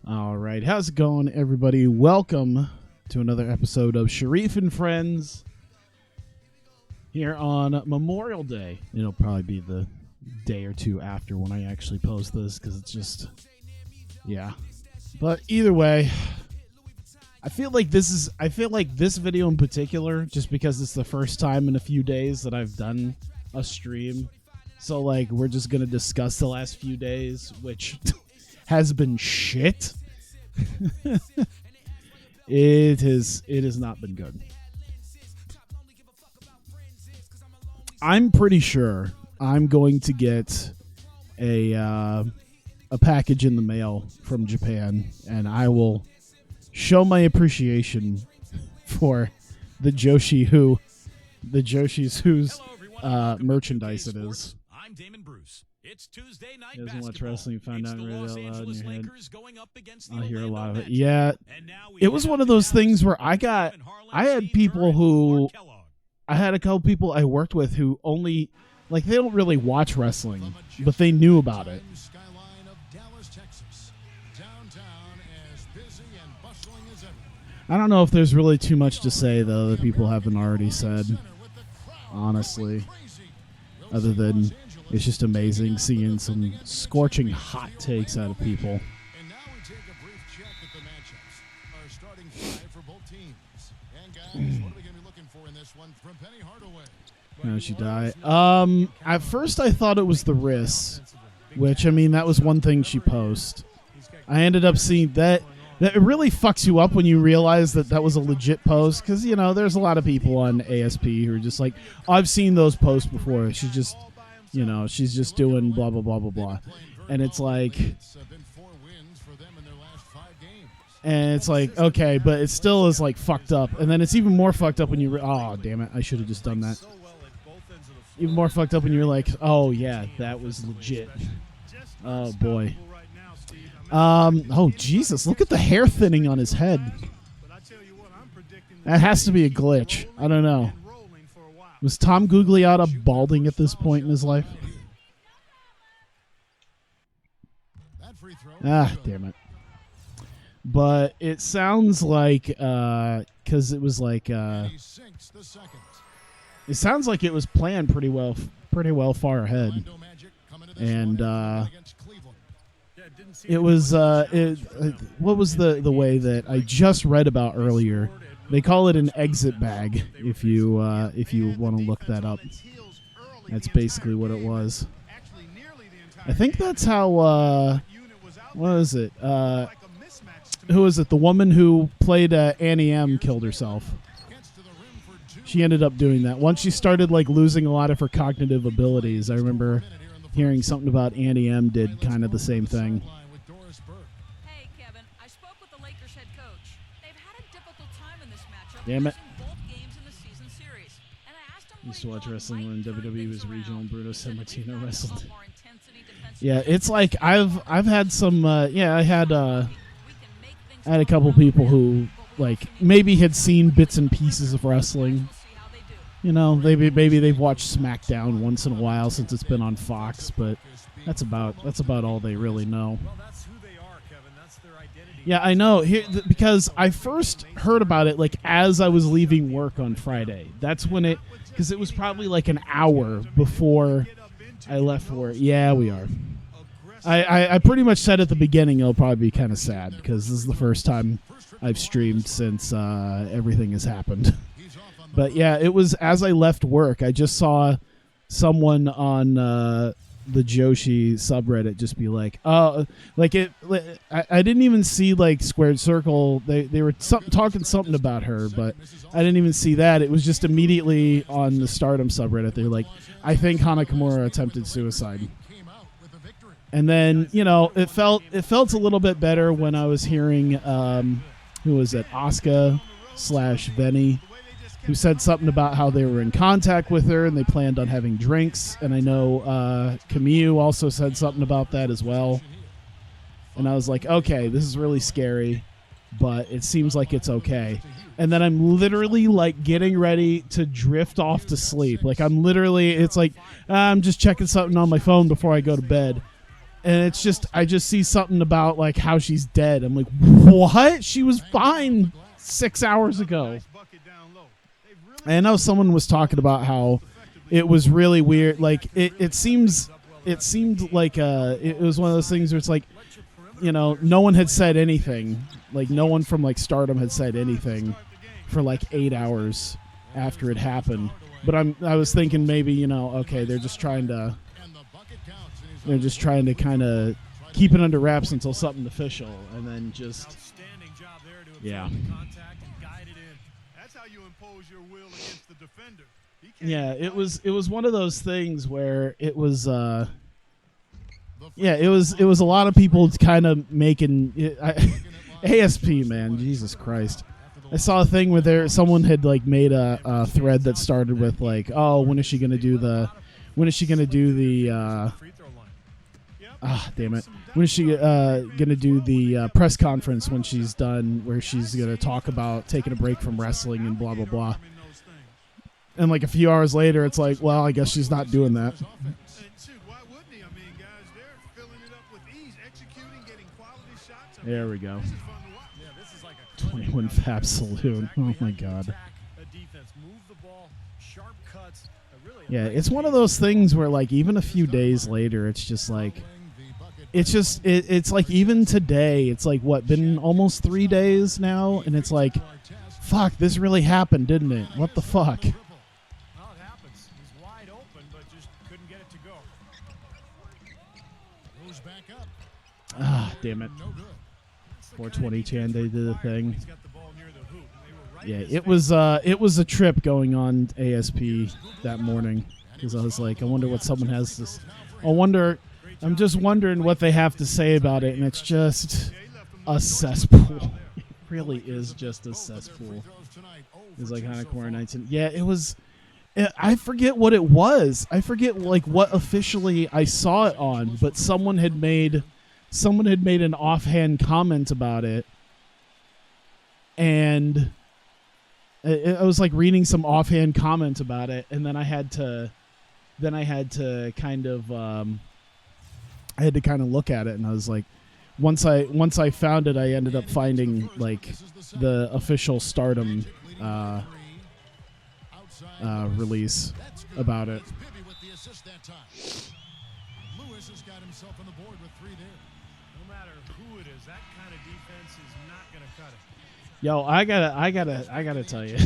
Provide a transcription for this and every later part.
All right, how's it going, everybody? Welcome to another episode of Shareef and Friends here on Memorial Day. It'll probably be the day or two after when I actually post this because it's just, yeah. But either way, I feel like this video in particular, just because it's the first time in a few days that I've done a stream. So like we're just gonna discuss the last few days, which has been shit. It has not been good. I'm pretty sure I'm going to get a package in the mail from Japan, and I will show my appreciation for the Joshis whose merchandise it is. I'm Damon Bruce. It's Tuesday night doesn't basketball. watch wrestling, find out really out loud in your head. I'll hear a lot of it. Yeah, it was one of those things where I had people who, I had a couple people I worked with who only, like, they don't really watch wrestling, but they knew about it. I don't know if there's really too much to say, though, that people haven't already said, honestly, other than it's just amazing seeing some scorching hot takes out of people. And now we take a brief check at the matchups. Our starting five for both teams. And guys, what are we going to be looking for in this one from Penny Hardaway? No, she died. At first I thought it was the wrist, which, I mean, that was one thing she posted. I ended up seeing that it really fucks you up when you realize that was a legit post, because, you know, there's a lot of people on ASP who are just like, oh, I've seen those posts before. She's just, you know, she's just doing blah, blah, blah, blah, blah. And it's like, okay, but it still is, like, fucked up. And then it's even more fucked up when you, oh, damn it, I should have just done that. Even more fucked up when you're like, oh, yeah, that was legit. Oh, boy. Oh, Jesus, look at the hair thinning on his head. That has to be a glitch. I don't know. Was Tom Gugliotta balding at this point in his life? Ah, damn it. But it sounds like, because it was like, it sounds like it was planned pretty well far ahead. And, it was, what was the way that I just read about earlier? They call it an exit bag, if you want to look that up. That's basically what it was. I think that's how, what is it? Who is it? The woman who played Annie M killed herself. She ended up doing that. Once she started, like, losing a lot of her cognitive abilities, I remember hearing something about Annie M did kind of the same thing. Hey, Kevin, I spoke with the Lakers head coach. They've had a difficult time in this matchup. Damn it. Both games in the season series. And I asked him Used to watch wrestling when WWE was regional and Bruno Sammartino wrestled. more intensity defensively. Yeah, it's like I've had some yeah, I had a couple people who, like, maybe had seen bits and pieces of wrestling. You know, maybe they've watched SmackDown once in a while since it's been on Fox, but that's about all they really know. Yeah, I know. Because I first heard about it, like, as I was leaving work on Friday. That's when because it was probably like an hour before I left for work. Yeah, we are. I pretty much said at the beginning it'll probably be kind of sad because this is the first time I've streamed since everything has happened. But yeah, it was as I left work. I just saw someone on the Joshi subreddit just be like, "Oh, like it." I didn't even see, like, Squared Circle. They were talking something about her, but I didn't even see that. It was just immediately on the Stardom subreddit. They're like, "I think Hana Kimura attempted suicide." And then, you know, it felt a little bit better when I was hearing who was it, Asuka/Venny, who said something about how they were in contact with her and they planned on having drinks. And I know Camille also said something about that as well. And I was like, okay, this is really scary, but it seems like it's okay. And then I'm literally, like, getting ready to drift off to sleep. Like, it's like, I'm just checking something on my phone before I go to bed. and it's just I just see something about like how she's dead. I'm like, what? She was fine 6 hours ago. I know someone was talking about how it was really weird. Like it seemed like it was one of those things where it's like, you know, no one had said anything. Like no one from like Stardom had said anything for like 8 hours after it happened. But I was thinking maybe, you know, okay, they're just trying to kind of keep it under wraps until something official, and then just yeah. That's how you impose your will against the defender. Yeah, it was one of those things where it was it was a lot of people kind of making ASP, man, Jesus Christ. I saw a thing where someone had like made a thread that started with like, oh, when is she gonna do the damn it, when is she gonna do the press conference when she's done, where she's gonna talk about taking a break from wrestling and blah blah blah. And like a few hours later, it's like, well, I guess she's not doing that. There we go. 21 Fab Saloon. Oh my God. Yeah, it's one of those things where like even a few days later, it's just like, it's like even today, it's like what, been almost 3 days now, and it's like, fuck, this really happened, didn't it? What the fuck? Well, it happens. He's wide open, but just couldn't get it to go. Goes back up. Ah, damn it. No good. 420 Chan, they did the thing. Yeah, it was a trip going on ASP that morning, because I was like, I wonder what someone has to. I'm just wondering what they have to say about it, and it's just a cesspool. It really is just a cesspool. It's like Hanakamura 19. Yeah, it was. I forget what it was. I forget like what officially I saw it on, but someone had made an offhand comment about it, and I was like reading some offhand comment about it, and then I had to kind of look at it, and I was like, once I found it, I ended up finding like the official Stardom release about it. Lewis has got himself on the board with 3 there. No matter who it is, that kind of defense is not going to cut it. Yo, I gotta tell you,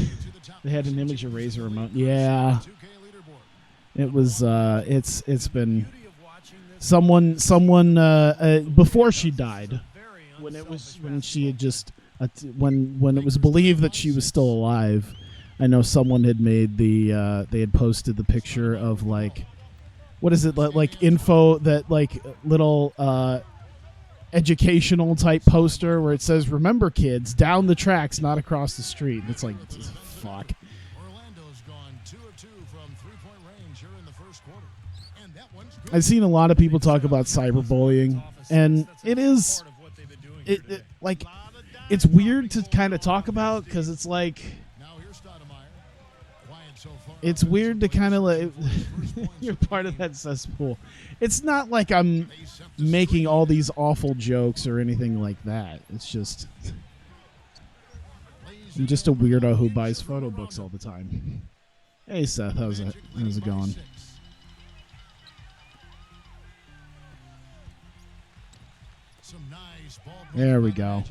they had an image eraser remote. Yeah, it was. It's been someone before she died, when it was believed that she was still alive. I know someone had made they had posted the picture of like, what is it, like info, that like little educational type poster where it says, "Remember, kids, down the tracks, not across the street." It's like, fuck. Orlando's gone 2 of 2 from 3-point range here in the first quarter. And that one's good. I've seen a lot of people talk about cyberbullying, and it is like, it's weird to kind of talk about, because it's like, Now here's Stoudemire. Quiet so far. it's weird to kind of like you're part of that cesspool. It's not like I'm making all these awful jokes or anything like that. It's just I'm just a weirdo who buys photo books all the time. Hey Seth, how's it going? Some nice ball There we go.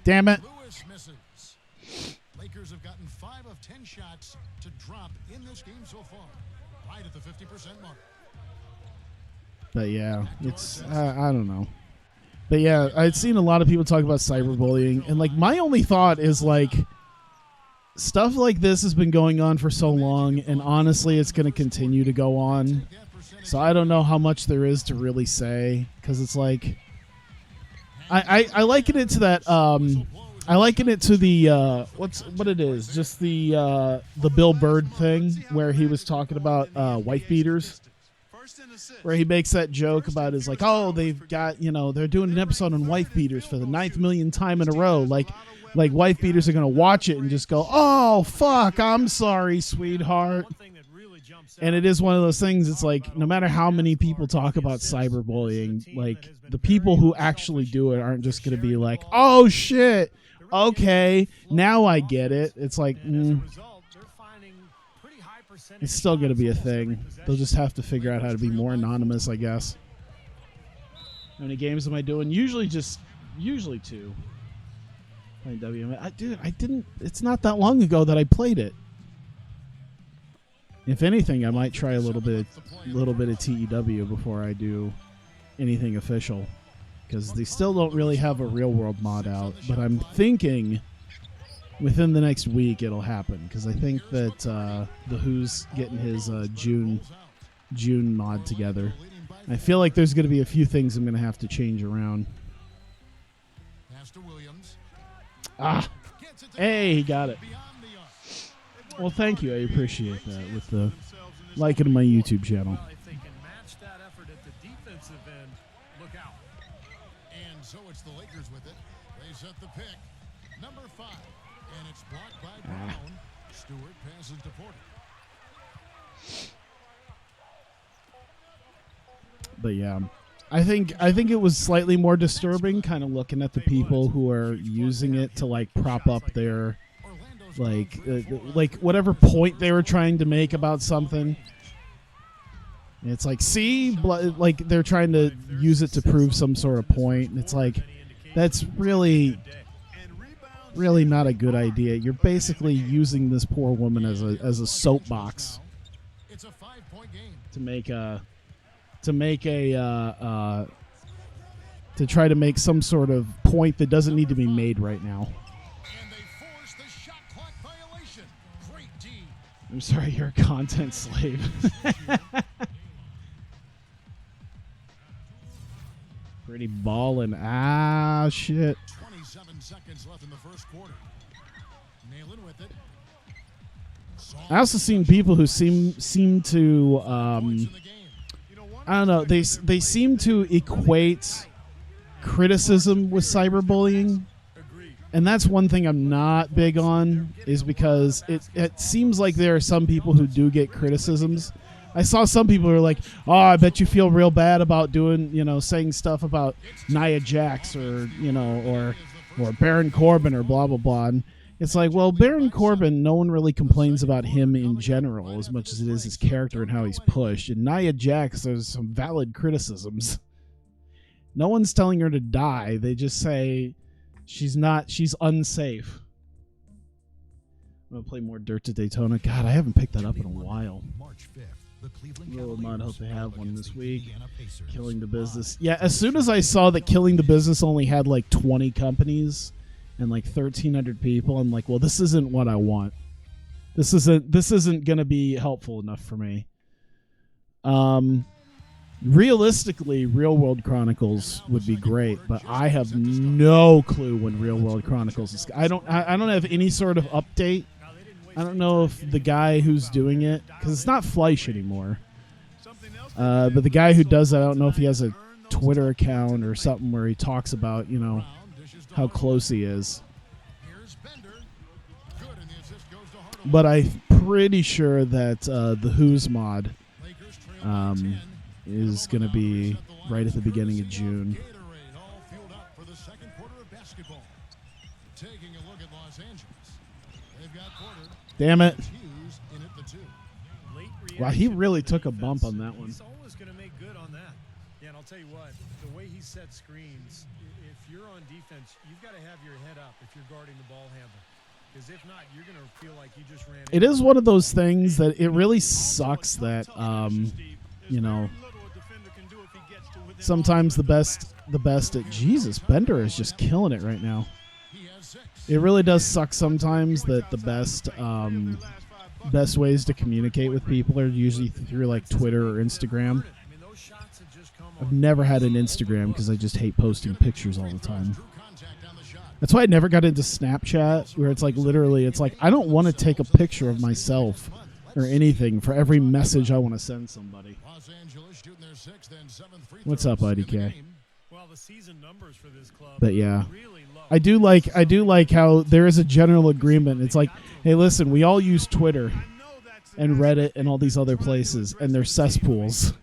Damn it. Lewis misses. Lakers have gotten 5 of 10 shots to drop in this game so far. Right at the 50% mark. But yeah, it's I don't know. But yeah, I'd seen a lot of people talk about cyberbullying, and like my only thought is like, stuff like this has been going on for so long, and honestly, it's going to continue to go on. So I don't know how much there is to really say, because it's like, I liken it to that. I liken it to the what it is, just the Bill Bird thing where he was talking about wife beaters, where he makes that joke about is like, oh, they've got, they're doing an episode on wife beaters for the 9th millionth time in a row, like wife beaters are gonna watch it and just go, oh fuck, I'm sorry, sweetheart. One thing that really jumps And it is one of those things, it's like, no matter how many people talk about cyberbullying, like, the people who actually do it aren't just going to be like, oh, shit, okay, now I get it. It's like, it's still going to be a thing. They'll just have to figure out how to be more anonymous, I guess. How many games am I doing? Usually 2. Playing WM. Dude, I didn't. It's not that long ago that I played it. If anything, I might try a little bit of TEW before I do anything official, because they still don't really have a real world mod out. But I'm thinking within the next week it'll happen, because I think that the Who's getting his June mod together. I feel like there's going to be a few things I'm going to have to change around. Ah, hey, he got it. Well, thank you. I appreciate that with the liking of my YouTube channel. If they can match that effort at the defensive end, look out. And so it's the Lakers with it. They set the pick. Number 5. And it's blocked by Brown. Stewart passes to Porter. But yeah, I think it was slightly more disturbing, kind of looking at the people who are using it to like prop up their like whatever point they were trying to make about something. And it's like, see, like they're trying to use it to prove some sort of point. And it's like, that's really not a good idea. You're basically using this poor woman as a soapbox It's a 5-point game. to try to make some sort of point that doesn't need to be made right now. And they force the shot clock violation. Great D. I'm sorry, you're a content slave. Pretty ballin'. Ah, shit. 27 seconds left in the first quarter. Nailing with it. I also seen people who seem to I don't know, they seem to equate criticism with cyberbullying. And that's one thing I'm not big on, is because it seems like there are some people who do get criticisms. I saw some people who are like, oh, I bet you feel real bad about doing, saying stuff about Nia Jax or Baron Corbin or blah, blah, blah. And it's like, well, Baron Corbin, no one really complains about him in general as much as it is his character and how he's pushed. And Nia Jax, there's some valid criticisms. No one's telling her to die. They just say she's unsafe. I'm going to play more Dirt to Daytona. God, I haven't picked that up in a while. Real Mod, hope they have one this week. Killing the Business. Yeah, as soon as I saw that Killing the Business only had like 20 companies and like 1,300 people, I'm like, well, this isn't what I want. This isn't going to be helpful enough for me. Realistically, Real World Chronicles would be great, but I have no clue when Real World Chronicles is. I don't have any sort of update. I don't know if the guy who's doing it, because it's not Fleisch anymore. But the guy who does that, I don't know if he has a Twitter account or something where he talks about, how close he is. But I'm pretty sure that the Who's mod is going to be right at the beginning of June. Damn it. Wow, he really took a bump on that one. He's always going to make good on that. Yeah, and I'll tell you what, the way he sets screens, if you're on defense, you've got to have your head up if you're guarding the ball handler. Because if not, you're going to feel like you just ran. It is one of those things that it really sucks that, sometimes the best at Jesus, Bender is just killing it right now. It really does suck sometimes that the best ways to communicate with people are usually through like Twitter or Instagram. I've never had an Instagram because I just hate posting pictures all the time. That's why I never got into Snapchat, where it's like literally, it's like I don't want to take a picture of myself or anything for every message I want to send somebody. What's up, IDK? But yeah, I do like how there is a general agreement. It's like, hey, listen, we all use Twitter. and Reddit and all these other places, and they're cesspools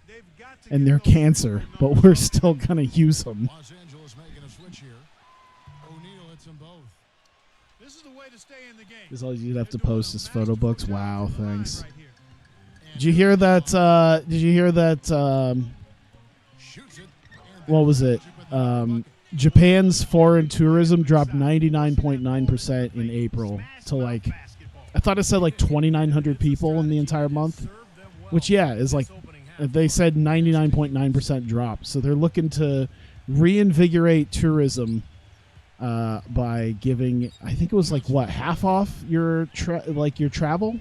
and they're cancer, but we're still gonna use them. Los Angeles making a switch here. O'Neal hits them both. This is the way to stay in the game. Is all you'd have to post is photo books. Wow, thanks. Did you hear that? Shoots it. What was it? Japan's foreign tourism dropped 99.9% in April to like, I thought it said like 2,900 people in the entire month, which is like, they said 99.9% drop. So they're looking to reinvigorate tourism by giving, I think it was like what, half off your your travel.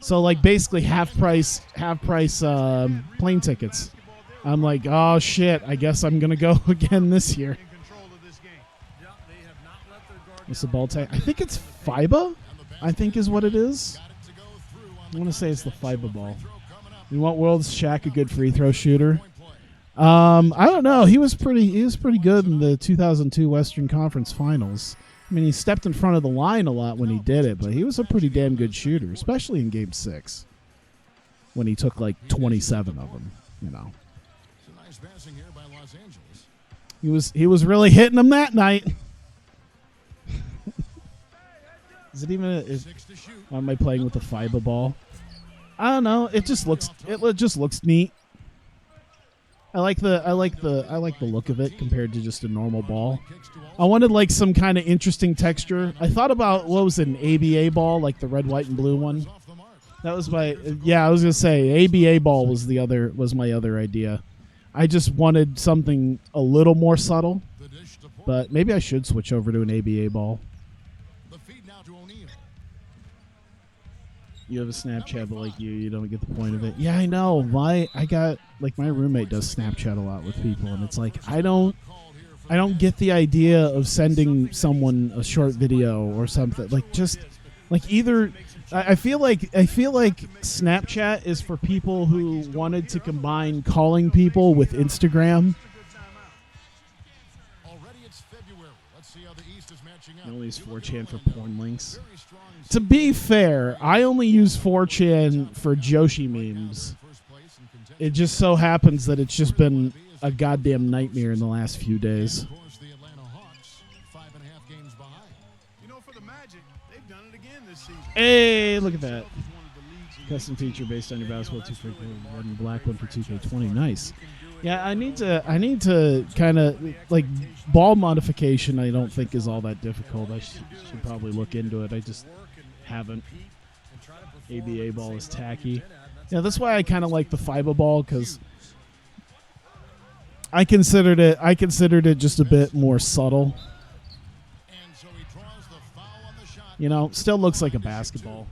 So like basically half price plane tickets. I'm like, oh shit, I guess I'm gonna go again this year. What's the ball tag? I think it's FIBA, I think is what it is. I want to say it's the FIBA ball. In what world's Shaq a good free throw shooter? I don't know. He was pretty good in the 2002 Western Conference Finals. I mean, he stepped in front of the line a lot when he did it, but he was a pretty damn good shooter, especially in Game 6 when he took like 27 of them. You know, It's a nice passing here by Los Angeles. he was really hitting them that night. Is it even? Why am I playing with the FIBA ball? I don't know. It just looks neat. I like the look of it compared to just a normal ball. I wanted like some kind of interesting texture. I thought about what was it, an ABA ball, like the red, white, and blue one. That was I was gonna say ABA ball was my other idea. I just wanted something a little more subtle, but maybe I should switch over to an ABA ball. The feed now to O'Neal. You have a Snapchat, but like you don't get the point of it. Yeah, I know. My roommate does Snapchat a lot with people, and it's like I don't get the idea of sending someone a short video or something. Like just like either I feel like Snapchat is for people who wanted to combine calling people with Instagram. Already it's February. Let's see how the East is matching up. I only use 4chan for porn links. To be fair, I only use 4chan for Joshi memes. It just so happens that it's just been a goddamn nightmare in the last few days. Of course, the Atlanta Hawks, 5.5 games behind. You know, for the Magic, they've done it again this season. Hey, look at that. Custom feature based on your basketball 2K red and black one for 2K20. Nice. Yeah, I need to kind of like ball modification. I don't think is all that difficult. I should probably look into it. I just haven't. ABA ball is tacky. Yeah, that's why I kind of like the FIBA ball because I considered it just a bit more subtle. And so he draws the foul on the shot. You know, still looks like a basketball.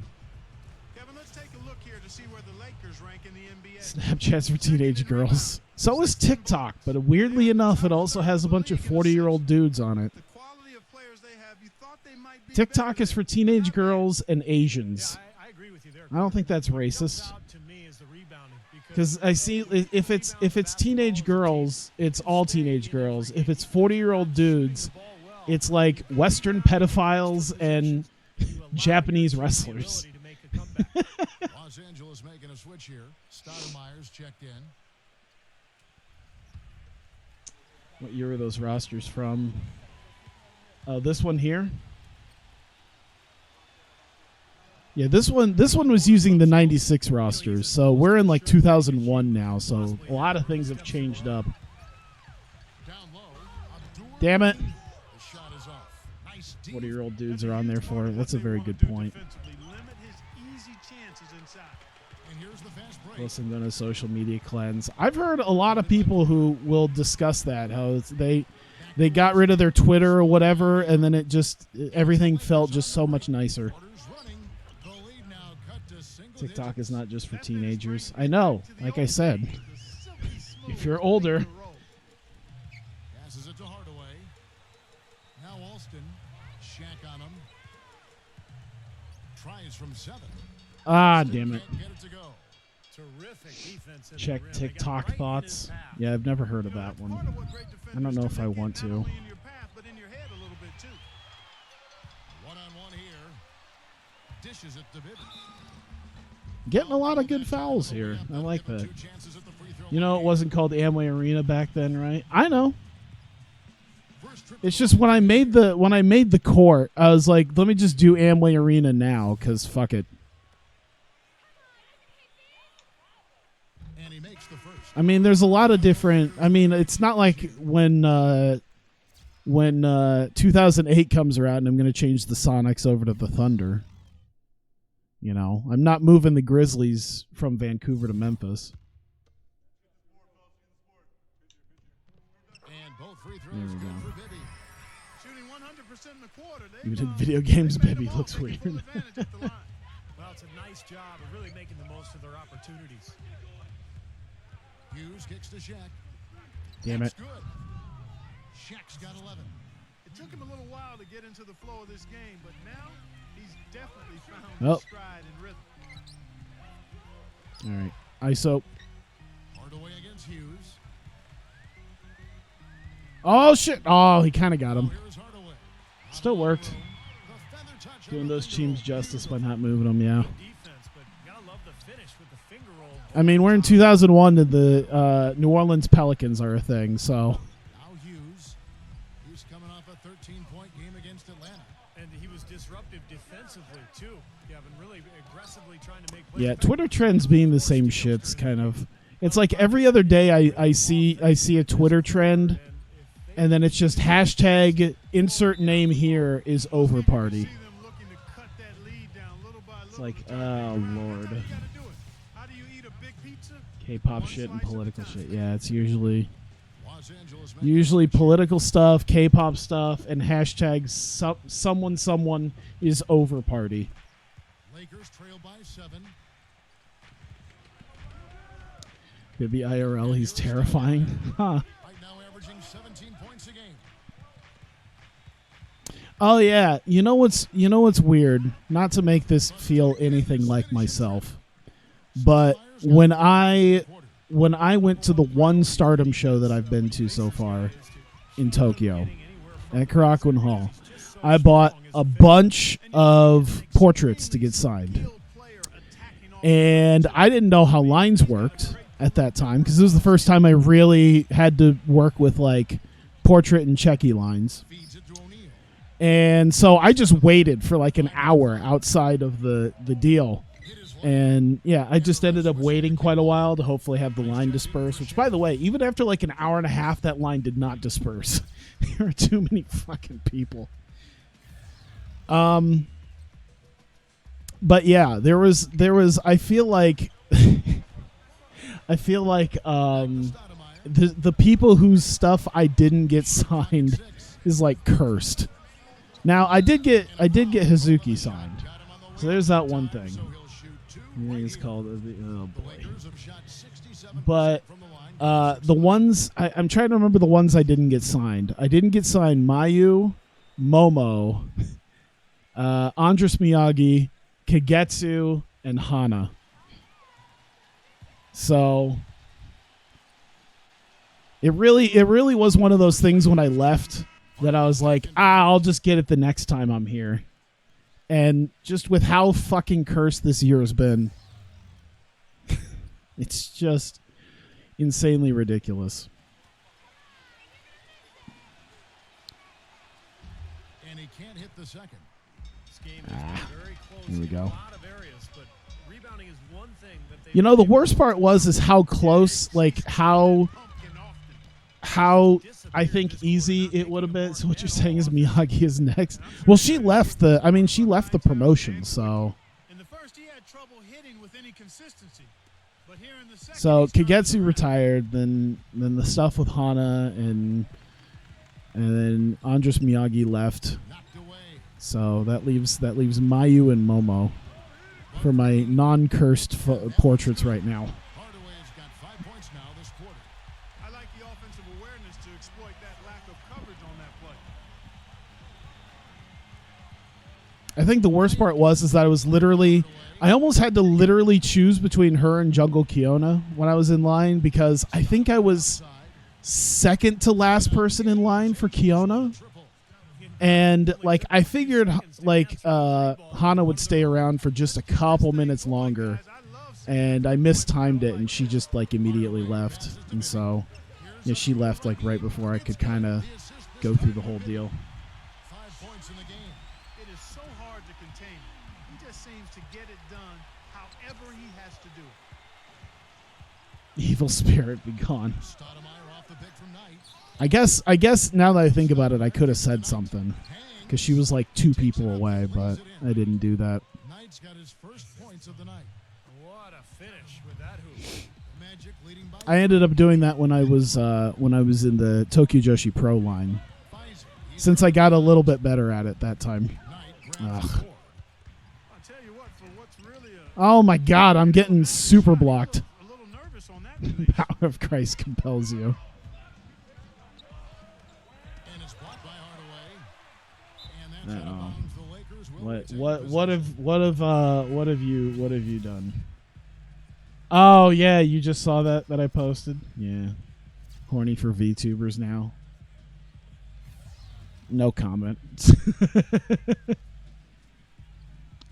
Kevin, let's take a look here to see where the Lakers rank in the NBA. Snapchats for teenage girls. So is TikTok, but weirdly enough, it also has a bunch of 40-year-old dudes on it. The quality of players they have, you thought they might be TikTok is for teenage girls and Asians. I agree with you there. I don't think that's racist. To me is the rebounding Because I see if it's teenage girls, it's all teenage girls. If it's 40-year-old dudes, it's like Western pedophiles and Japanese wrestlers. Los Angeles making a switch here. Stoudemire's checked in. What year are those rosters from? This one here. Yeah, this one was using the 96 rosters. So we're in like 2001 now. So a lot of things have changed up. Down low. Abdur. Damn it. The shot is off. Nice deep. 40-year-old dudes are on there for it. That's a very good point. Limit his easy chances inside. And here's the fast break. Plus, I'm going to social media cleanse. I've heard a lot of people who will discuss that, how they got rid of their Twitter or whatever, and then everything felt just so much nicer. Quarters running. The lead now cut to single TikTok is not just for teenagers. I know, like I said. If you're older. Passes it to Hardaway. Now Alston. Shaq on him. Tries from 7. Ah, damn it. Can't get it to go. Terrific defense. at the Check rim. They got TikTok right in thoughts. his path. Yeah, I've never heard of that one. Part of what great I don't know defenders if I do, they want get to. not only in your path, but in your head a little bit too. One-on-one here. Dishes it to Bibby. Getting a lot of good fouls here. I like that. Two chances at the free throw You know, it line. wasn't called Amway Arena back then, right? I know. First trip It's to just when I made the court, I was like, let me just do Amway Arena now, because fuck it. and he makes the first. I mean, there's a lot of different. I mean, it's not like when 2008 comes around and I'm going to change the Sonics over to the Thunder. You know, I'm not moving the Grizzlies from Vancouver to Memphis. And both free throws There we good go. for Bibby. Shooting 100% in the quarter. Even in video games, they made baby them all looks take weird. full advantage at the line. Well, it's a nice job of really making the most of their opportunities. Hughes kicks to Shaq. Damn it. That's good. Shaq's got 11. It took him a little while to get into the flow of this game, but now he's definitely found Oh. his stride and rhythm. All right. ISO. Hardaway against Hughes. Oh, shit. Oh, he kind of got him. Here's Hardaway. Still worked. The feather touch Doing on those the teams finger roll. justice by not moving them, yeah. Defense, but gotta love the finish with the finger roll. I mean, we're in 2001 and the New Orleans Pelicans are a thing, so. Now Hughes. He's coming off a 13-point game against Atlanta. And he was disruptive defensively, too. Kevin, really aggressively trying to make plays. Yeah, Twitter trends being the same shit's kind of. It's like every other day I see a Twitter trend, and then it's just hashtag insert name here is over party. See them looking to cut that lead down little by little. It's like, How oh lord, you gotta do it? How do you eat a big pizza? K-pop shit and political shit. Yeah, it's usually Los Angeles political stuff, K-pop stuff, and hashtag someone is over party. Lakers trail by 7. Maybe IRL, he's terrifying. Huh. Right now averaging 17 points a game. Oh yeah, you know what's weird? Not to make this feel anything like myself, but when I went to the one Stardom show that I've been to so far in Tokyo at Karakuen Hall, I bought a bunch of portraits to get signed, and I didn't know how lines worked at that time because it was the first time I really had to work with like portrait and checky lines. Feeds it to O'Neal. And so I just waited for like an hour outside of the deal. And yeah, I just ended up waiting quite a while to hopefully have the line disperse, which by the way, even after like an hour and a half, that line did not disperse. There are too many fucking people. But yeah, there was I feel like the people whose stuff I didn't get signed is like cursed. Now I did get Hazuki signed, so there's that one thing. So he'll shoot 2. I think it's called oh The boy. Lakers have shot 67% But from the line. the ones I'm trying to remember the ones I didn't get signed. I didn't get signed Mayu, Momo, Andres Miyagi, Kagetsu, and Hana. So it really was one of those things when I left that I was like, I'll just get it the next time I'm here. And just with how fucking cursed this year has been, it's just insanely ridiculous. And he can't hit the second. This game has been very close here we in go. a lot of areas, but rebounding is one thing that they You know, the worst part is how close, like how I think easy it would have been. So what you're saying is Miyagi is next. Well, she left the promotion, so In the first, he had trouble hitting with any consistency, but here in the second, so he's starting Kagetsu to- retared, then the stuff with Hana and then Andres Miyagi left. Knocked away. So that leaves Mayu and Momo for my non-cursed portraits right now. Hardaway's got 5 points now this quarter. I like the offensive awareness to exploit that lack of coverage on that play. I think the worst part is that I almost had to literally choose between her and Jungle Kiona when I was in line because I think I was second to last person in line for Kiona. And like I figured like Hana would stay around for just a couple minutes longer and I mistimed it, and she just like immediately left, and so yeah, she left like right before I could kind of go through the whole deal. 5 points in the game. It is so hard to contain him. He just seems to get it done however he has to do it. Evil spirit be gone. Stoudemire off the pick from Knight. I guess now that I think about it, I could have said something because she was like 2 people away, but I didn't do that. Knight's got his first points of the night. What a finish with that hoop. Magic leading by I ended up doing that when I was in the Tokyo Joshi Pro line, Pfizer. since I got a little bit better at it that time. Knight grabs the Ugh. board. I'll tell you what, for what's really Oh my God, I'm getting super blocked. a little nervous on that. Power of Christ compels you. And it's blocked by Hardaway. And that's out of Uh-oh. bounds. The Lakers will What retain what have you done? Oh yeah, you just saw that I posted? Yeah. Horny for VTubers now. No comment.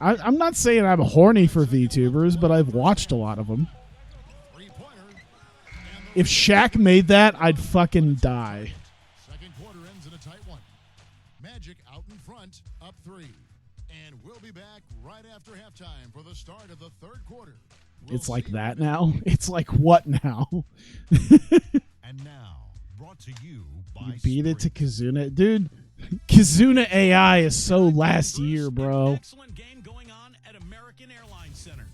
I'm not saying I'm horny for VTubers, but I've watched a lot of them. Three-pointer. If Shaq made that, I'd fucking die. Second quarter ends in a tight one. Magic out in front, up 3. And we'll be back right after halftime for the start of the third quarter. We'll It's like see that you- now? It's like what now? And now, brought to you by You beat it to Sprint. Kazuna. Dude, Kazuna AI is so last year, bro. Excellent game going on at American Airlines Center.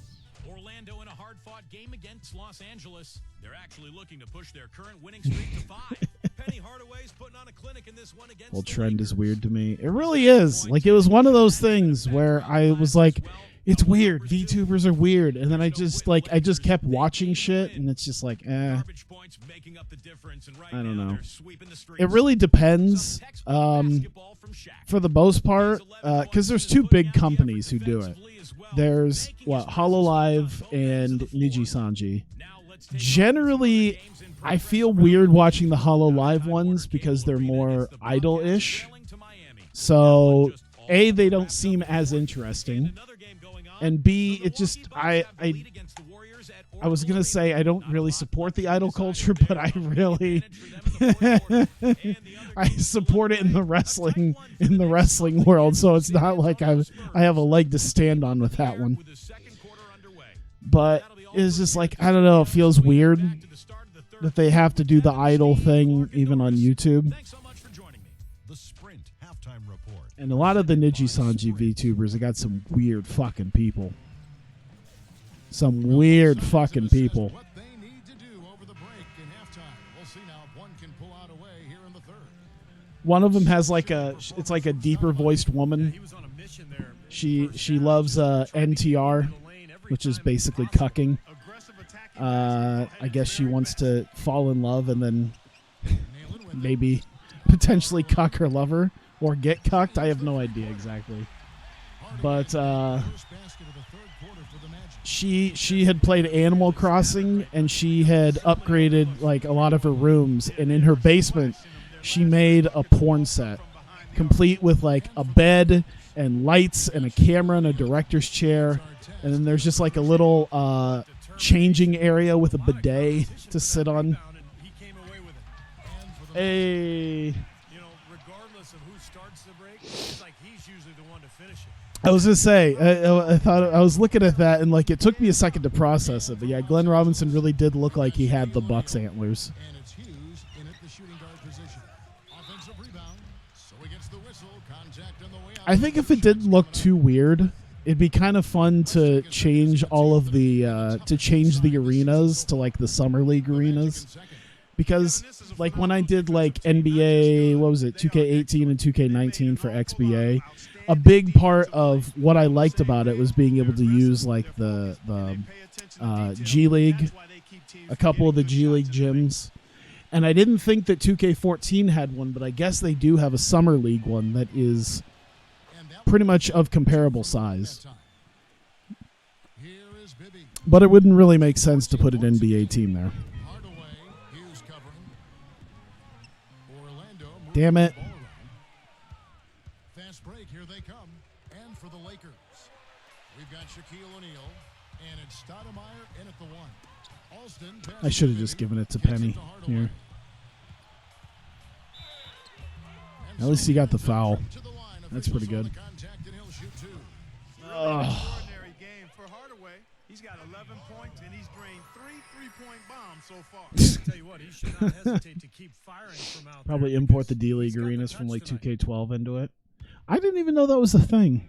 Orlando in a hard-fought game against Los Angeles. They're actually looking to push their current winning streak to 5. Penny Hardaway's putting on a clinic in this one against Whole the trend is Lakers. weird to me. It really is. Like, it was one of those things where I was like, it's weird. VTubers are weird. And then I just kept watching shit, and it's just like, Garbage points making up the difference, and right I don't now know. they're sweeping the streets. It really depends. Some textbook basketball from Shaq. For the most part, because there's 2 big companies who do it. There's, HoloLive and Niji Sanji. Generally, I feel weird watching the HoloLive ones because they're more idol-ish. So, A, they don't seem as interesting. And B, it just, I was going to say I don't really support the idol culture, but I really, I support it in the wrestling world. So it's not like I have a leg to stand on with that one. But it's just like, I don't know, it feels weird that they have to do the idol thing even on YouTube. Thanks so much for joining me. The Sprint halftime report. And a lot of the Niji Sanji VTubers, they got some weird fucking people. Some weird fucking people. What they need to do over the break in halftime. We'll see now if one can pull out a way here in the third. One of them has it's like a deeper voiced woman. He was on a mission there. She loves NTR, which is basically cucking. I guess she wants to fall in love and then maybe potentially cuck her lover or get cucked. I have no idea exactly. But First basket of the third quarter for the Magic. she had played Animal Crossing, and she had upgraded like a lot of her rooms, and in her basement she made a porn set complete with like a bed and lights and a camera and a director's chair, and then there's just like a little changing area with a bidet to sit on. He came away with it. And for the Hey, You know, regardless of who starts the break, it's like he's usually the one to finish it. I was gonna say, I thought I was looking at that, and like it took me a second to process it, but yeah, Glenn Robinson really did look like he had the Bucks antlers. and it's Hughes in at the shooting guard position. Offensive rebound. So he gets the whistle. Contact on the way out. I think if it didn't look too weird, it'd be kind of fun to change all of the arenas to like the summer league arenas, because like when I did like NBA, what was it, 2K18 and 2K19 for XBA, a big part of what I liked about it was being able to use like the G League, a couple of the G League gyms. And I didn't think that 2K14 had one, but I guess they do have a summer league one that is pretty much of comparable size. Here is Bibby. But it wouldn't really make sense to put an NBA team there. Hardaway. Hughes covering. Orlando. moving Damn it. the ball around. Fast break. Here they come. And for the Lakers, we've got Shaquille O'Neal. And it's Stoudemire in at the 1. Alston I should have just given it to Penny here. At least he got the foul. That's pretty good. Extraordinary game for Hardaway. He's got 11 points and he's drained 3 3-point bombs so far. Tell you what, he should not hesitate to keep firing from out Probably there import the because D-League he's got the arenas from touch like tonight. 2K12 into it. I didn't even know that was a thing.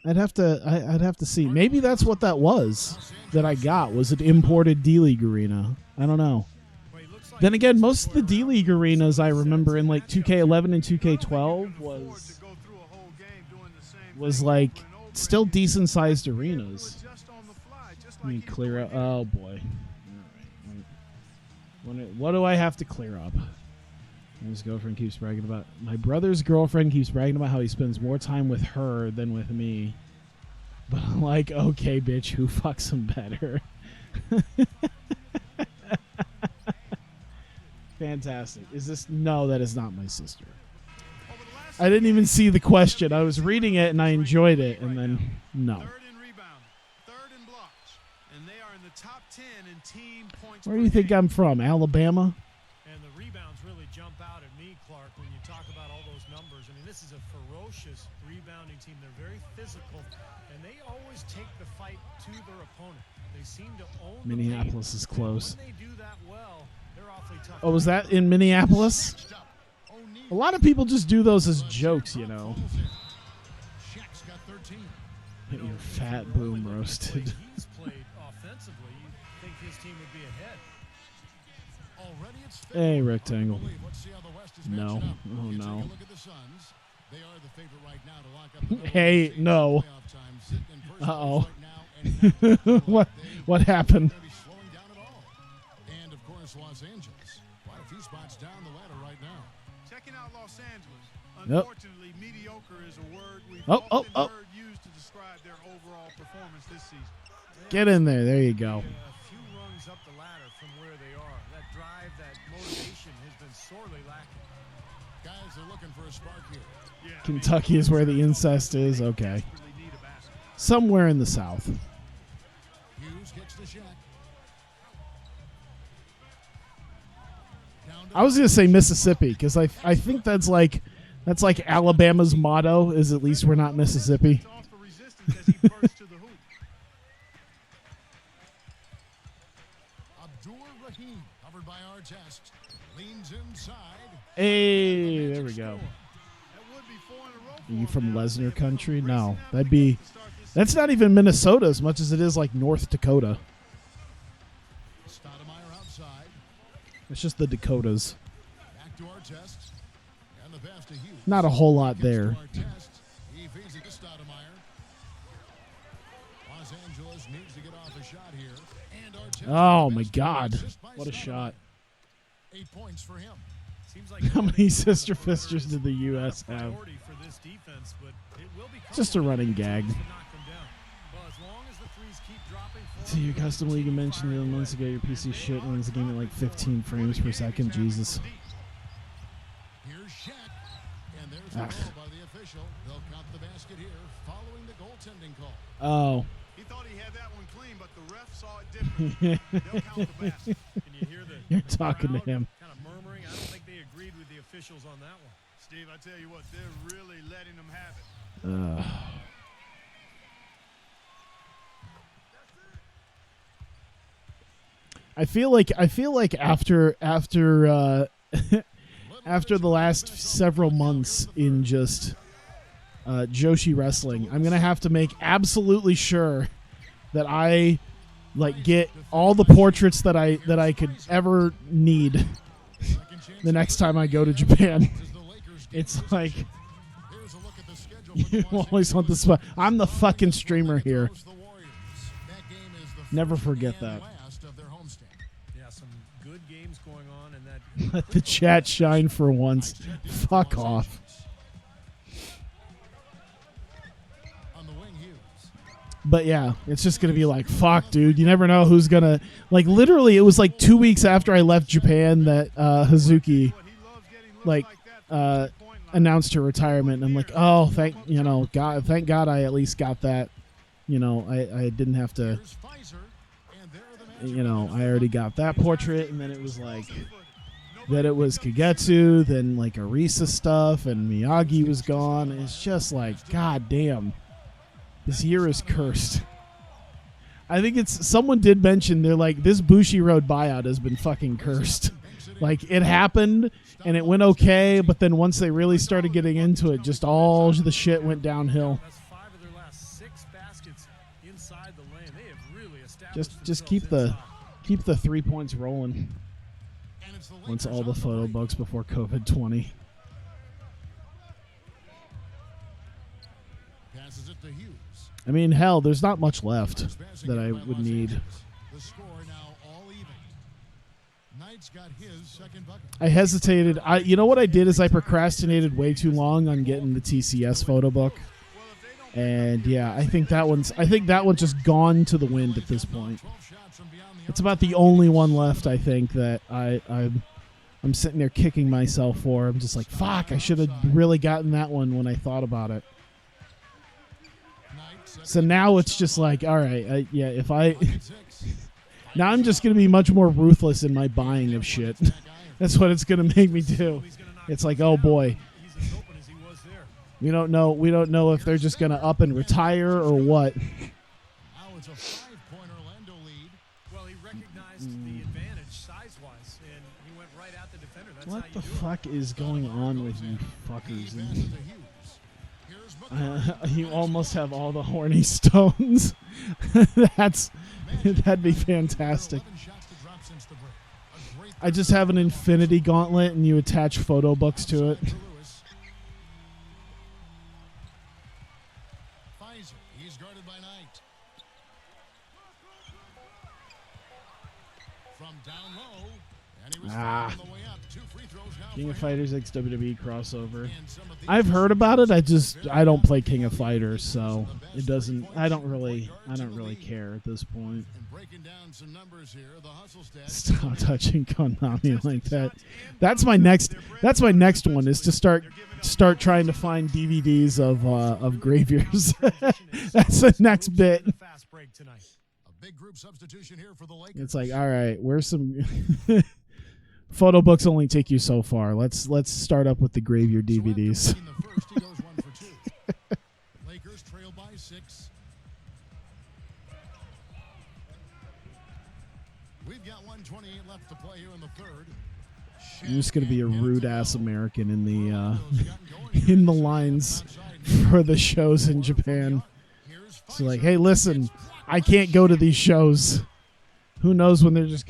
I'd have to see. Maybe that's what that was that I got, was an imported D-League arena. I don't know. Well, he looks like Then again, he's most of the D-League arenas I remember in like 2K11 and 2K12 was like still decent sized arenas. Let me clear up. Oh boy. All right. What do I have to clear up? His girlfriend keeps bragging about. My brother's girlfriend keeps bragging about how he spends more time with her than with me. But I'm like, okay, bitch, who fucks him better? Fantastic. Is this? No, that is not my sister. I didn't even see the question. I was reading it and I enjoyed it, and then no. Third in rebound, third in blocks, and they are in the top 10 in team points. Where do you think I'm from? Alabama? And the rebounds really jump out at me, Clark, when you talk about all those numbers. I mean, this is a ferocious rebounding team. They're very physical, and they always take the fight to their opponent. They seem to own the Minneapolis is paint. close. When they do that well, they're awfully tough. Oh, was that in Minneapolis? A lot of people just do those as jokes, you know. Shaq's got 13. Get your fat boom roasted. He's played offensively. You'd think his team would be ahead. Already it's Hey, rectangle. Let's see how the West is No. matching up. Oh, You take no. a look at the Suns. They are the favorite right now to lock up the Hey, no. playoff time. Sitting in first Uh-oh. place right now and What? What happened? Not gonna be slowing down at all. And of course, Los Angeles. Quite a few spots down the ladder right now. Checking out Los Angeles. Yep. Unfortunately, mediocre is a word we've Oh, oh, often oh. heard used to describe their overall performance this season. Get in there. There you go. A few rungs up the ladder from where they are. That drive, that motivation has been sorely lacking. Guys are looking for a spark here. Yeah, Kentucky is where the incest is. Okay. desperately need a basket. Somewhere in the South. Hughes gets the shot. Down to I was gonna say Mississippi because I think that's like Alabama's motto is at least we're not Mississippi. To offer resistance as he bursts to the hoop. Abdur Rahim, covered by Artest, leans inside. Hey, there we go. That would be 4 in a row for Are you him from now. Lesnar country? No, Racing that'd out be. to start this That's not even Minnesota as much as it is like North Dakota. Stoudemire outside. It's just the Dakotas. Back to Artest. And the pass to Hughes. Not a whole lot Gets to there. Artest. He feeds it to Stoudemire. Los Angeles needs to get off a shot here. And Artest Oh my best to God, assist by what a Stoudemire. shot! 8 points for him. Seems like How many sister fisters did the not a U.S. have? priority for this defense, but it will become Just a one running to gag. knock them down. Well, as long as the threes keep dropping for To your custom league you mentioned the months ago, your PC shit runs the game at like 15 frames per second. Jesus. Here's Shaq. And there's Ah. the call by the official. They'll count the basket here following the goaltending call. Oh. He thought he had that one clean, but the ref saw it differently. They'll count the basket. Can you hear the You're the talking to crowd him. kind of murmuring? I don't think they agreed with the officials on that one. Steve, I tell you what, they're really letting them have it. I feel like after after the last several months in just Joshi wrestling, I'm gonna have to make absolutely sure that I like get all the portraits that I could ever need the next time I go to Japan. It's like Here's a look at the schedule for the you Los always want the Angeles spot. I'm the fucking streamer here. Lakers, the Warriors. That game is the Never first forget and that. last of their homestand. Yeah, some good games going on, and that Let the chat shine for once. Fuck off. On the wing, Hughes. But yeah, it's just gonna be like, fuck, dude. You never know who's gonna like. Literally, it was like 2 weeks after I left Japan that Hazuki What he loves getting looks like like that from the three-point line. announced her retirement. And I'm like, oh, thank God, I at least got that you know, I didn't have to, Here's Pfizer, and there are the you know, I already got that portrait, and then it was like, then it was Kagetsu, then like Arisa stuff, and Miyagi was gone. It's just like, god damn, this year is cursed. I think it's, someone did mention, they're like, this Bushiroad buyout has been fucking cursed. Like, it happened, and it went okay, but then once they really started getting into it, just all the shit went downhill. That's 5 of their last 6 baskets inside the lane. They have really established Just themselves keep the 3 points rolling. And it's the Once Lakers all the on photo right. books before COVID-20. Passes it to Hughes. I mean, hell, there's not much left First passing that in I by would Los need. Angeles. The score now all even. Knight's got his second bucket. I hesitated. You know what I did is I procrastinated way too long on getting the TCS photo book. And yeah, I think that one's just gone to the wind at this point. 12 shots from beyond the It's about the only one left, I think, that I'm sitting there kicking myself for. I'm just like, fuck, I should have really gotten that one when I thought about it. So now it's just like, all right, if I... Now I'm just going to be much more ruthless in my buying of shit. That's what it's going to make me do. It's like, oh boy, He's as open as he was there. we don't know if they're just going to up and retire or what. Now it's a 5-point Orlando lead. Well, he recognized the advantage size-wise, and he went right at the defender. That's What how you the do it. fuck is going on with you fuckers? Passes to Hughes. Here's McCarty. You almost have all the horny stones. That'd be fantastic. 11 shots to drop since the break. A great I just have an infinity gauntlet and you attach photo books to it. for Lewis. Pfizer, he's guarded by Knight. From down low, and he was fouled on the way up. 2 free throws now King of for him. Fighters X WWE crossover. And some of these I've heard about it. I don't play King of Fighters, so it doesn't. I don't really care at this point. And breaking down some numbers here, the hustle stats. Stop touching Konami like that. That's my next one is to start trying to find DVDs of Graviers. That's the next bit. The fast break tonight. A big group substitution here for the Lakers. It's like, all right, where's some photo books only take you so far. Let's start up with the Gravier So after DVDs. winning the first, he goes 1 for 2. Lakers trail by 6. We've got 128 left to play here in the third. I'm just gonna be a rude ass American in the in the lines for the shows in Japan. So like, hey, listen, I can't go to these shows. Who knows when they're just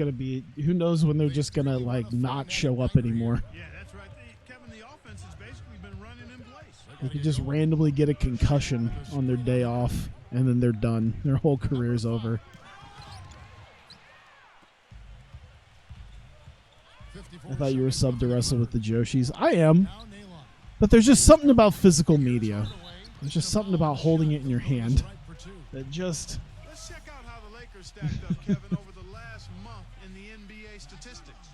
gonna like not show up anymore? Yeah, that's right. Kevin, the offense has basically been running in place. They could just randomly get a concussion on their day off, and then they're done. Their whole career's over. I thought you were sub to wrestle with the Joshis. I am, but there's just something about physical media. There's just something about holding it in your hand that just... Let's check out how the Lakers stacked up, Kevin, over the last month in the NBA statistics.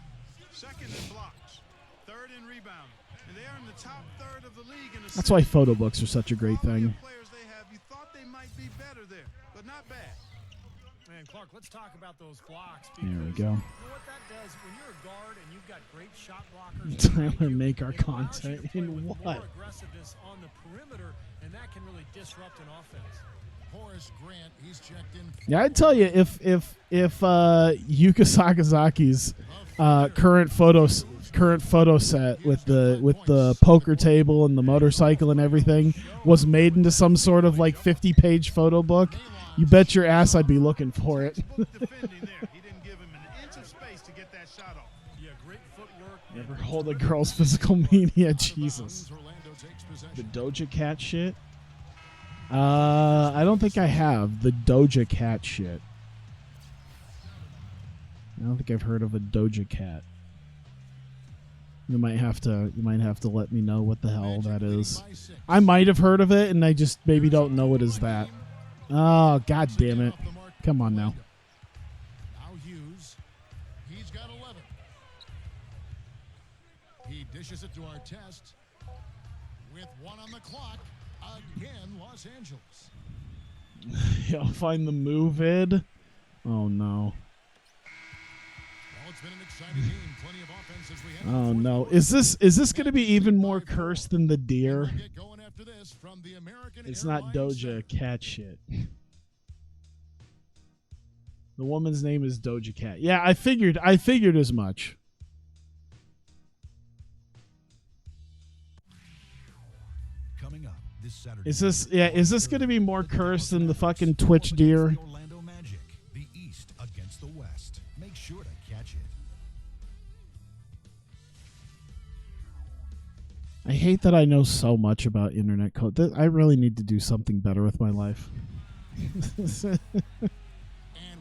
Second in blocks, third in rebounding, and they are in the top third of the league in That's why photo books are such a great thing. Players they have, you thought they might be better there, but not bad. Man, Clark, let's talk about those blocks. There we because go. You know what that does? When you're a guard and you've got great shot blockers, Tyler, make our it allows you content to play in with what? more aggressiveness on the perimeter, and that can really disrupt an offense. Horace Grant, he's checked in. Yeah, I'd tell you if Yuka Sakazaki's current photo set with the poker table and the motorcycle and everything was made into some sort of like 50-page photo book, you bet your ass I'd be looking for it. Defending there, he didn't give him an inch of space to get that shot off. Yeah, great footwork. Never hold a girl's physical media, Jesus. Orlando takes The possession. Doja Cat shit? I don't think I have the Doja Cat shit. I don't think I've heard of a Doja Cat. You might have to let me know what the hell that is. I might have heard of it and I just maybe don't know it as that. Oh, god damn it. Come on now. Now Hughes. He's got 11. He dishes it to Artest. With 1 on the clock. Again, Los Angeles. I'll find the move id. Oh no. Well, it's been an exciting game. Plenty of offense as we head Oh into the no. fourth Is this gonna be even more cursed than the deer? quarter. We'll get going after this from the American It's not Airlines Doja Center. Cat shit. The woman's name is Doja Cat. Yeah, I figured as much. Coming up this Saturday. Is this gonna be more cursed than the fucking Twitch Against deer? the Orlando Magic. The East against the West. Make sure to catch it. I hate that I know so much about internet code. I really need to do something better with my life. And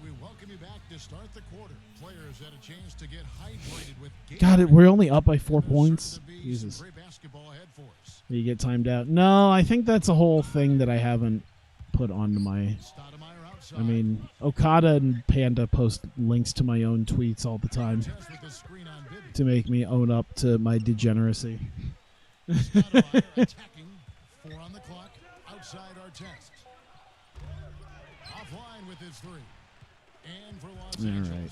we welcome you back to start the quarter. Players had a chance to get hydrated with God, we're only up by 4 points. Certain to be Jesus. some great basketball ahead for us. You get timed out. No, I think that's a whole thing that I haven't put onto my... Stoudemire outside. I mean, Okada and Panda post links to my own tweets all the time Test with the screen on Bibby. to make me own up to my degeneracy. Stoudemire attacking. 4 on the clock. Outside our test. Offline with his 3. And for Los All Angeles. right.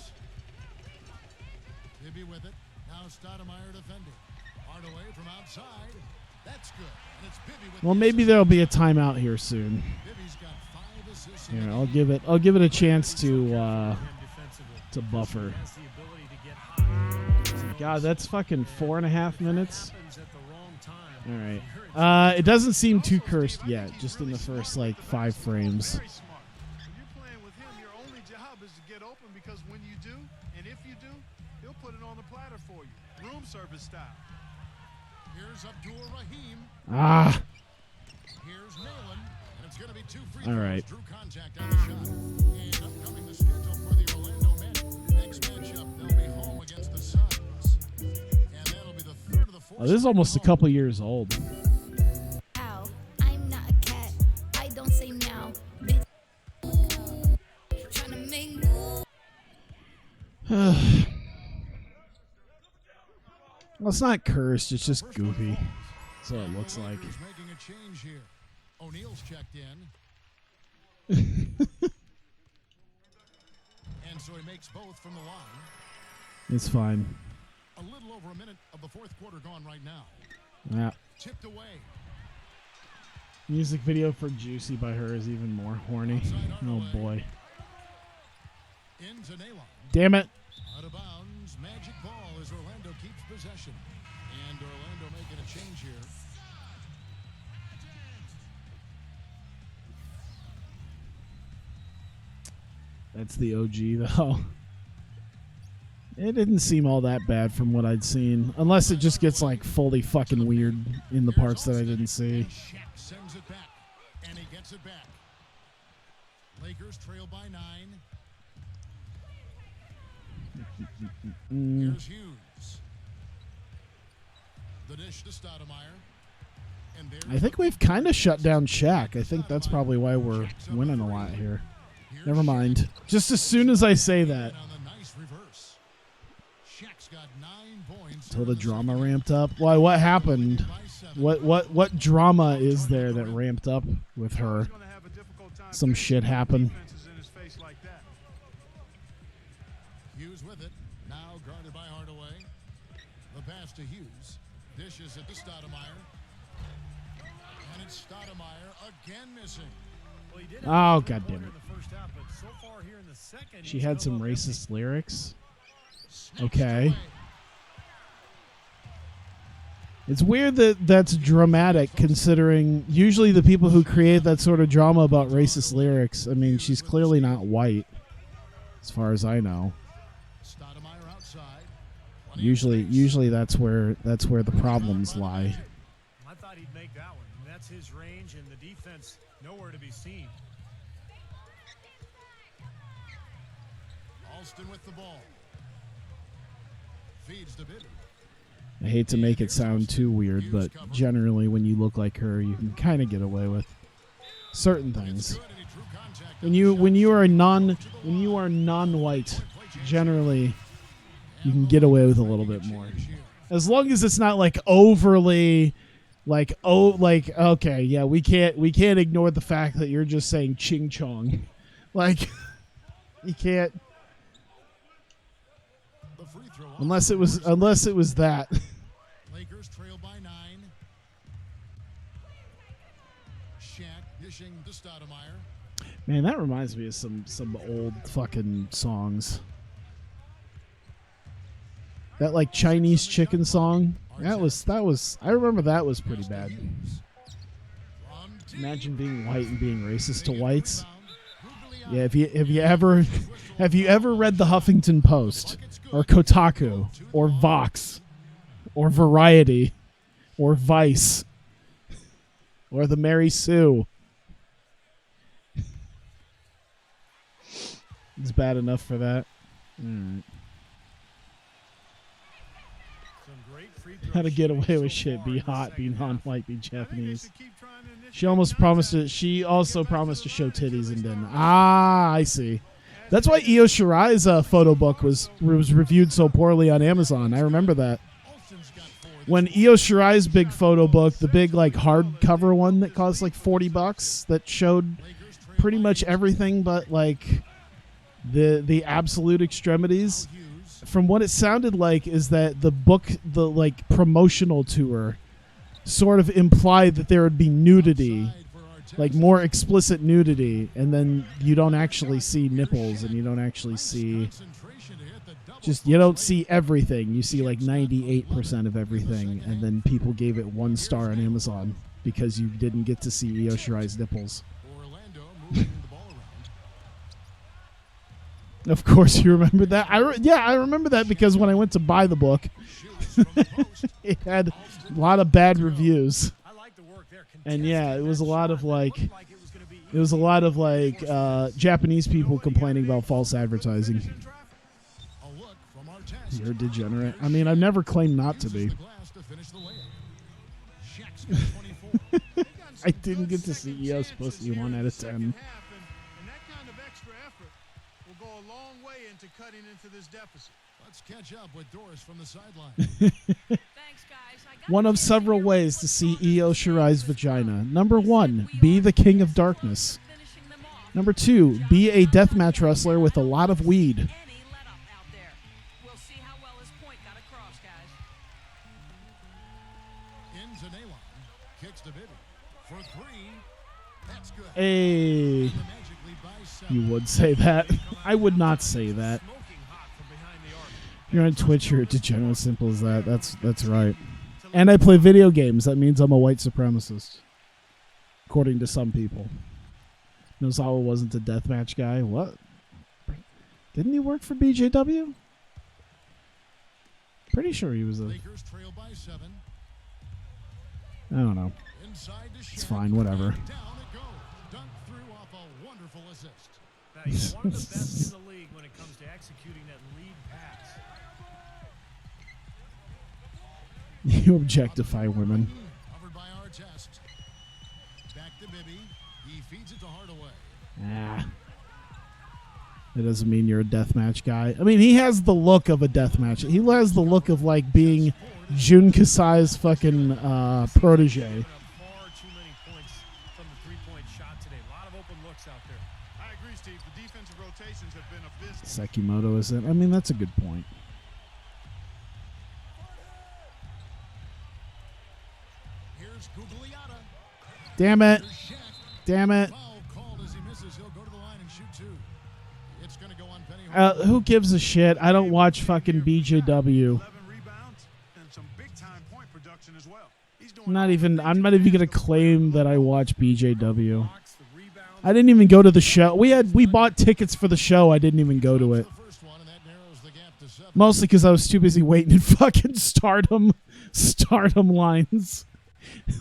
Bibby with it. Now Stoudemire defending. Hardaway from outside. That's good. And it's Bibby with Well, the maybe assist. there'll be a timeout here soon. Bibby's got 5 assists in Here, the I'll game. give it a chance to Him defensively. to buffer. Has the ability to get high. God, that's fucking 4.5 minutes. Happens at the wrong time. All right. You're in It doesn't seem too cursed yet, just in the first like 5 frames. Very smart. When you're playing with him, your only job is to get open because when you do, and if you do, he'll put it on the platter for you. Room service style. Here's Abdul Rahim. Ah, Here's Nayland. And it's going to be 2 free All throws. right. Drew contact on the shot. And upcoming the schedule for the Orlando Magic. Next matchup, they'll be home against the Suns. And that'll be the third of the 4. oh, this is almost a couple years old. Ow, I'm not a cat. I don't say meow. Bitch. Tryna make moves. Well, it's not cursed. It's just goofy. That's what it looks like. Lakers making a change here. O'Neal's checked in. And so he makes both from the line. It's fine. A little over a minute of the fourth quarter gone right now. Yeah. Tipped away. Music video for Juicy by her is even more horny. Oh boy. Into Nayland. Damn it. Out of bounds. Magic ball as Orlando keeps possession. And Orlando making a change here. That's the OG though. It didn't seem all that bad from what I'd seen. Unless it just gets like fully fucking weird in the parts that I didn't see. And Shaq sends it back. And he gets it back. Lakers trail by 9. Here's Hughes. The dish to Stoudemire. And there's I think we've kind of shut down Shaq. I think that's probably why we're winning a lot here. Never mind. Just as soon as I say that, on the nice reverse. Shaq's got 9 points. till the drama ramped up. Why? What happened? What drama is there that ramped up with her? He's gonna have a difficult time Some finishing shit happened. defenses in his face like that. Hughes with it. Now guarded by Hardaway. The pass to Hughes. Dishes it to Stoudemire. And it's Stoudemire again missing. Well, he did Oh, have a God three-pointer damn in it. the first half, but so far here in the second, She he's had come some up empty. racist lyrics. Snatched Okay. away. It's weird that that's dramatic, considering usually the people who create that sort of drama about racist lyrics. I mean, she's clearly not white, as far as I know. Stoudemire outside. Plenty of Usually space. that's where the problems lie. I thought he'd make that one. And that's his range, and the defense nowhere to be seen. Alston with the ball. Feeds to Bibby. I hate to make it sound too weird, but generally when you look like her, you can kind of get away with certain things. Good, and he drew contact When on you the when shot. you are non-white, generally you can get away with a little bit more. As long as it's not like overly Like, oh, like, okay, yeah, we can't ignore the fact that you're just saying ching chong. Like, you can't. The free throw Unless it was that. Lakers trail by 9. Shaq dishing to Stoudemire. Man, that reminds me of some old fucking songs. That like Chinese chicken song. That was I remember that was pretty bad. Imagine being white and being racist to whites. Yeah, have you ever read the Huffington Post or Kotaku or Vox or Variety or Vice or the Mary Sue? It's bad enough for that. How to get away with shit, be hot, be non-white, be Japanese. She also promised to show titties and didn't. Ah, I see. That's why Io Shirai's photo book was reviewed so poorly on Amazon. I remember that. When Io Shirai's big photo book, the big like hardcover one that cost like $40, that showed pretty much everything but like the absolute extremities. From what it sounded like is that the book, the like promotional tour, sort of implied that there would be nudity, like more explicit nudity, and then you don't actually see nipples and you don't actually see, you don't see everything. You see like 98% of everything, and then people gave it 1 star on Amazon because you didn't get to see Io Shirai's nipples. Of course you remember that. I remember that because when I went to buy the book, it had a lot of bad reviews. And yeah, it was a lot of like Japanese people complaining about false advertising. You're a degenerate. I mean, I've never claimed not to be. I didn't get to see EO's supposed to be 1 out of 10. Cutting into this deficit. Let's catch up with Doris from the sideline. Thanks, guys. One of several ways to see Io Shirai's vagina. Number 1, be the king of darkness. Number 2, be a deathmatch wrestler with a lot of weed. Any let up out there. We'll see how well his point got across, guys. Into Nalon. Kicks to Bibby. For 3. That's good. Hey. You would say that. I would not say that. You're on Twitch, you're a degenerate, simple as that. That's right. And I play video games. That means I'm a white supremacist. According to some people. Nozawa wasn't a deathmatch guy. What? Didn't he work for BJW? Pretty sure he was a... Lakers trail by 7. I don't know. It's fine, whatever. Down it goes. Dunk through off a wonderful assist. He's one of the best in the league when it comes to executing that lead pass. You objectify women. Covered by our test. Back to Bibby. He feeds it to Hardaway. Ah. It doesn't mean you're a deathmatch guy. I mean, he has the look of a deathmatch. He has the look of like being Jun Kasai's fucking protege. Far too many points from the three-point shot today. A lot of open looks out there. I agree, Steve. The defensive rotations have been abysmal. Sekimoto isn't. I mean, that's a good point. Here's Gugliotta. Damn it. Here's Shaq. Damn it. Foul called as he misses. He'll go to the line and shoot 2. It's going to go on Penny Hardaway. Who gives a shit? I don't watch fucking BJW. 11 rebounds and some big-time point production as well. He's doing I'm not even gonna claim that I watch BJW. I didn't even go to the show. We bought tickets for the show. I didn't even go to it. The first one, and that narrows the gap to 7. Mostly because I was too busy waiting in fucking stardom lines.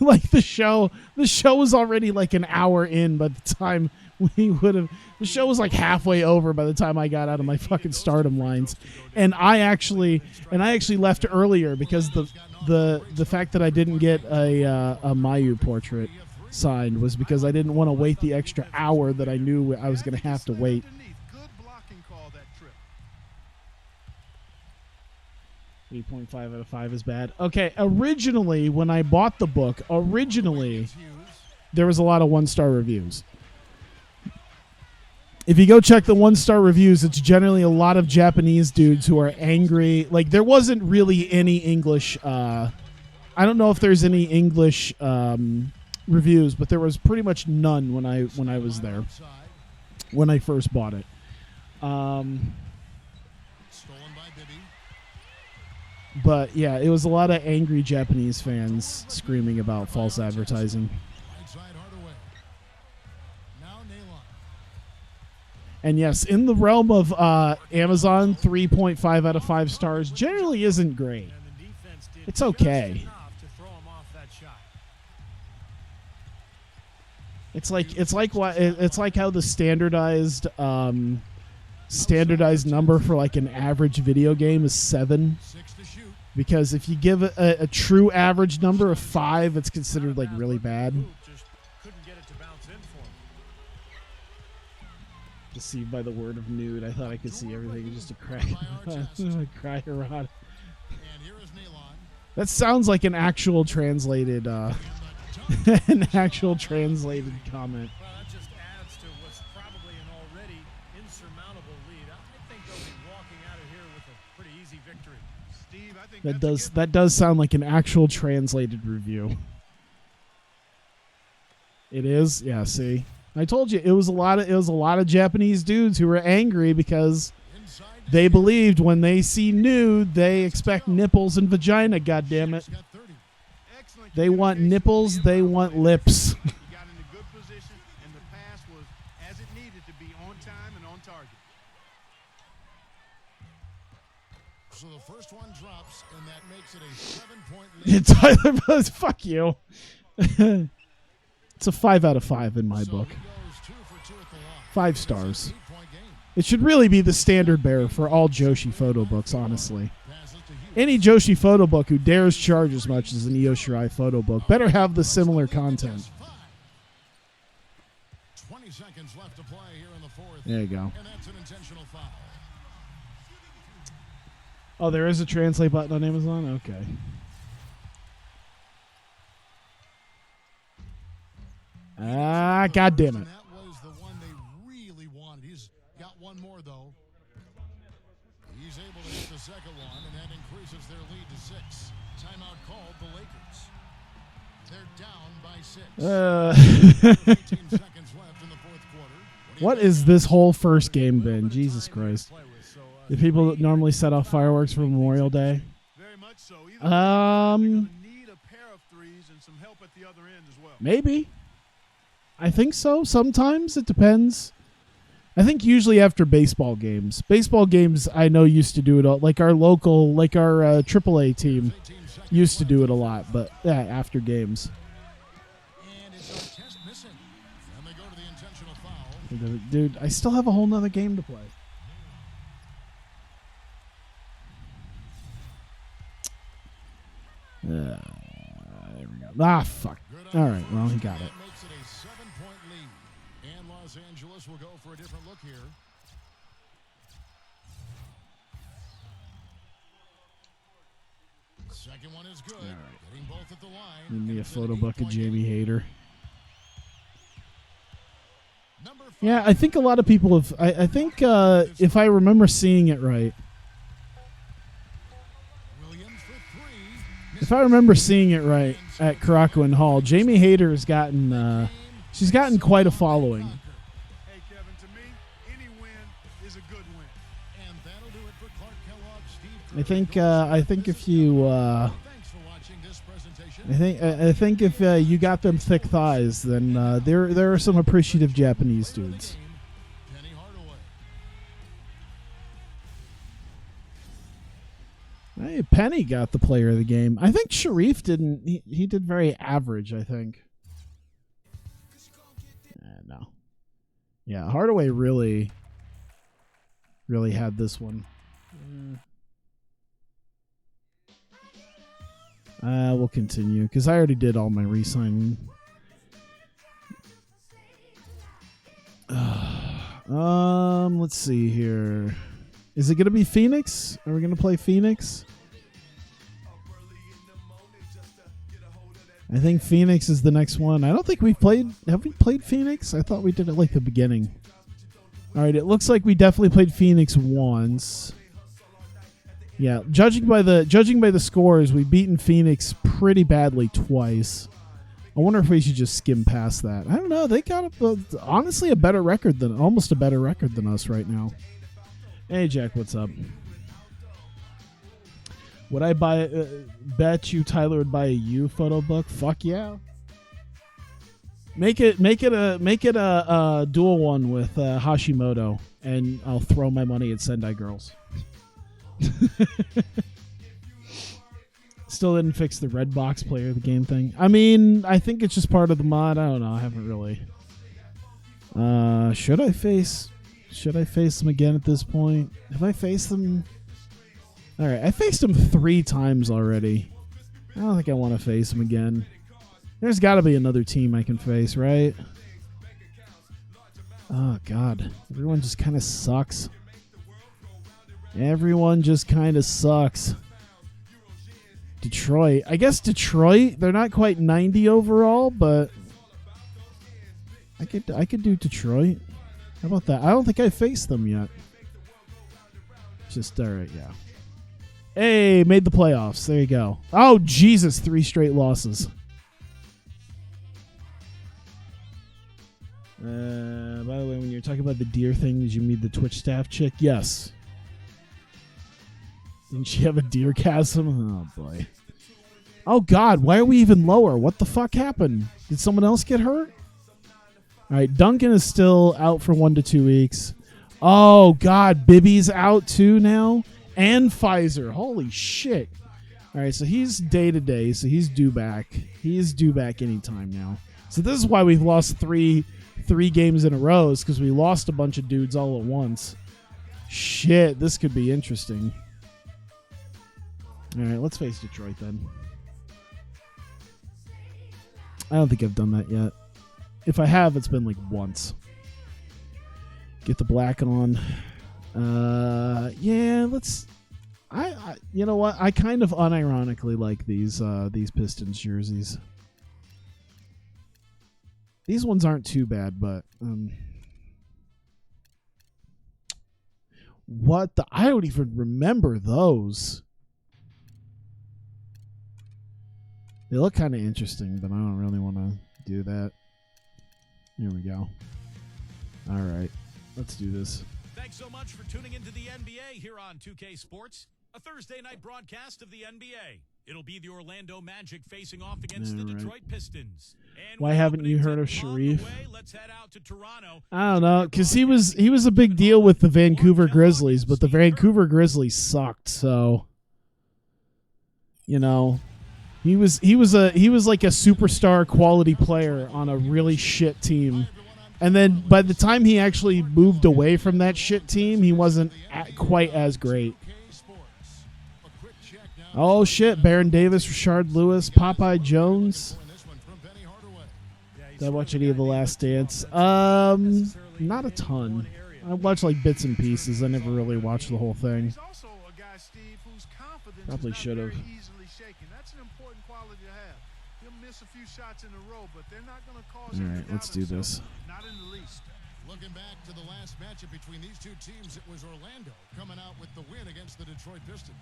Like the show was already like an hour in by the time we would have. The show was like halfway over by the time I got out of my fucking stardom lines, and I actually left earlier because the fact that I didn't get a Mayu portrait signed was because I didn't want to wait the extra hour that I knew I was going to have to wait. Good blocking call that trip. 3.5 out of 5 is bad. Okay, originally, when I bought the book, there was a lot of 1-star reviews. If you go check the 1-star reviews, it's generally a lot of Japanese dudes who are angry. Like, there wasn't really any English... I don't know if there's any English reviews, but there was pretty much none when I was there, when I first bought it. But yeah, it was a lot of angry Japanese fans screaming about false advertising. And yes, in the realm of Amazon, 3.5 out of 5 stars generally isn't great. It's okay. It's like how the standardized number for like an average video game is 7. Because if you give a true average number of 5, it's considered like really bad. Deceived by the word of nude. I thought I could see everything. Just a cry erotic. That sounds like an actual translated comment. Well, that just adds to what's probably an already insurmountable lead. I think they'll be walking out of here with a pretty easy victory. Steve, I think That does sound like an actual translated review. It is? Yeah, see. I told you it was a lot of Japanese dudes who were angry because they believed when they see nude, they expect nipples and vagina, goddammit. They want nipples, they want lips. he got in a good position, and the pass was as it needed to be, on time and on target. So the first one drops, and that makes it a 7-point lead. Tyler, fuck you. It's a 5 out of 5 in my book. 5 stars. It should really be the standard bearer for all Joshi photo books, honestly. Any Joshi photo book who dares charge as much as an Io Shirai photo book better have the similar content. 20 seconds left to play here in the fourth. There you go. And that's an intentional foul. Oh, there is a translate button on Amazon? Okay. God damn it. That was the one they really wanted. He's got one more, though. He's able to hit the second one, and that increases their lead to 6. Timeout called the Lakers. They're down by 6. 18 seconds left in the fourth quarter. What is this whole first game been? Jesus Christ. The people that normally set off fireworks for Memorial Day? Very much so. Either way, they're gonna need a pair of threes and some help at the other end as well. Maybe. I think so. Sometimes. It depends. I think usually after baseball games. Baseball games I know used to do it all. Like our local, like our AAA team used to do it a lot. But yeah, after games. And it's a test missing. And they go to the intentional foul. Dude, I still have a whole nother game to play. There we go. Ah, fuck. All right, well, he got it. Makes it a 7-point lead. And Los Angeles will go for a different look here. Second one is good. Getting both at the line. Give me a photo book of Jamie Hayter. Yeah, I think a lot of people have... I think if I remember seeing it right... If I remember seeing it right at Karakuan Hall, Jamie Hayter has gotten... she's gotten quite a following. Hey, Kevin, to me, any win is a good win. And that'll do it for Clark Kellogg, Steve. I think if you... Thanks for watching this presentation. I think if you got them thick thighs, then there are some appreciative Japanese dudes. Penny Hardaway. Hey, Penny got the player of the game. I think Shareef didn't. He did very average, I think. No. Yeah, Hardaway really had this one. We'll continue because I already did all my re-signing. Let's see here. Is it going to be Phoenix? Are we going to play Phoenix? I think Phoenix is the next one. I don't think we've played. Have we played Phoenix? I thought we did it like the beginning. All right, it looks like we definitely played Phoenix once. Yeah, judging by the scores, we've beaten Phoenix pretty badly twice. I wonder if we should just skim past that. I don't know. They got honestly almost a better record than us right now. Hey, Jack, what's up? Would I bet you Tyler would buy a U photo book? Fuck yeah. Make it a dual one with Hashimoto, and I'll throw my money at Sendai Girls. Still didn't fix the red box player of the game thing. I mean, I think it's just part of the mod. I don't know. I haven't really. Should I face them again at this point? Have I faced them? All right, I faced them 3 times already. I don't think I want to face them again. There's got to be another team I can face, right? Oh, God. Everyone just kind of sucks. Everyone just kind of sucks. Detroit. I guess Detroit, they're not quite 90 overall, but I could do Detroit. How about that? I don't think I faced them yet. Just, all right, yeah. Hey, made the playoffs. There you go. Oh, Jesus, 3 straight losses. By the way, when you're talking about the deer thing, did you meet the Twitch staff chick? Yes. Didn't she have a deer chasm? Oh, boy. Oh, God, why are we even lower? What the fuck happened? Did someone else get hurt? All right, Duncan is still out for 1 to 2 weeks. Oh, God, Bibby's out too now? And Pfizer. Holy shit. All right, so he's day-to-day, so he's due back. He is due back anytime now. So this is why we've lost three games in a row, is because we lost a bunch of dudes all at once. Shit, this could be interesting. All right, let's face Detroit then. I don't think I've done that yet. If I have, it's been like once. Get the black on. Yeah, let's. I you know what? I kind of unironically like these Pistons jerseys. These ones aren't too bad, but what the? I don't even remember those. They look kind of interesting, but I don't really want to do that. Here we go. All right, let's do this. Thanks so much for tuning into the NBA here on 2K Sports, a Thursday night broadcast of the NBA. It'll be the Orlando Magic facing off against the Detroit Pistons. And why haven't you heard of Shareef? Let's head out to Toronto. I don't know, because he was a big deal with the Vancouver Grizzlies, but the Vancouver Grizzlies sucked. So, you know, he was like a superstar quality player on a really shit team. And then by the time he actually moved away from that shit team, he wasn't quite as great. Oh, shit. Baron Davis, Rashard Lewis, Popeye Jones. Did I watch any of The Last Dance? Not a ton. I watched like bits and pieces. I never really watched the whole thing. Probably should have. All right, let's do this. Looking back to the last matchup between these two teams, it was Orlando coming out with the win against the Detroit Pistons.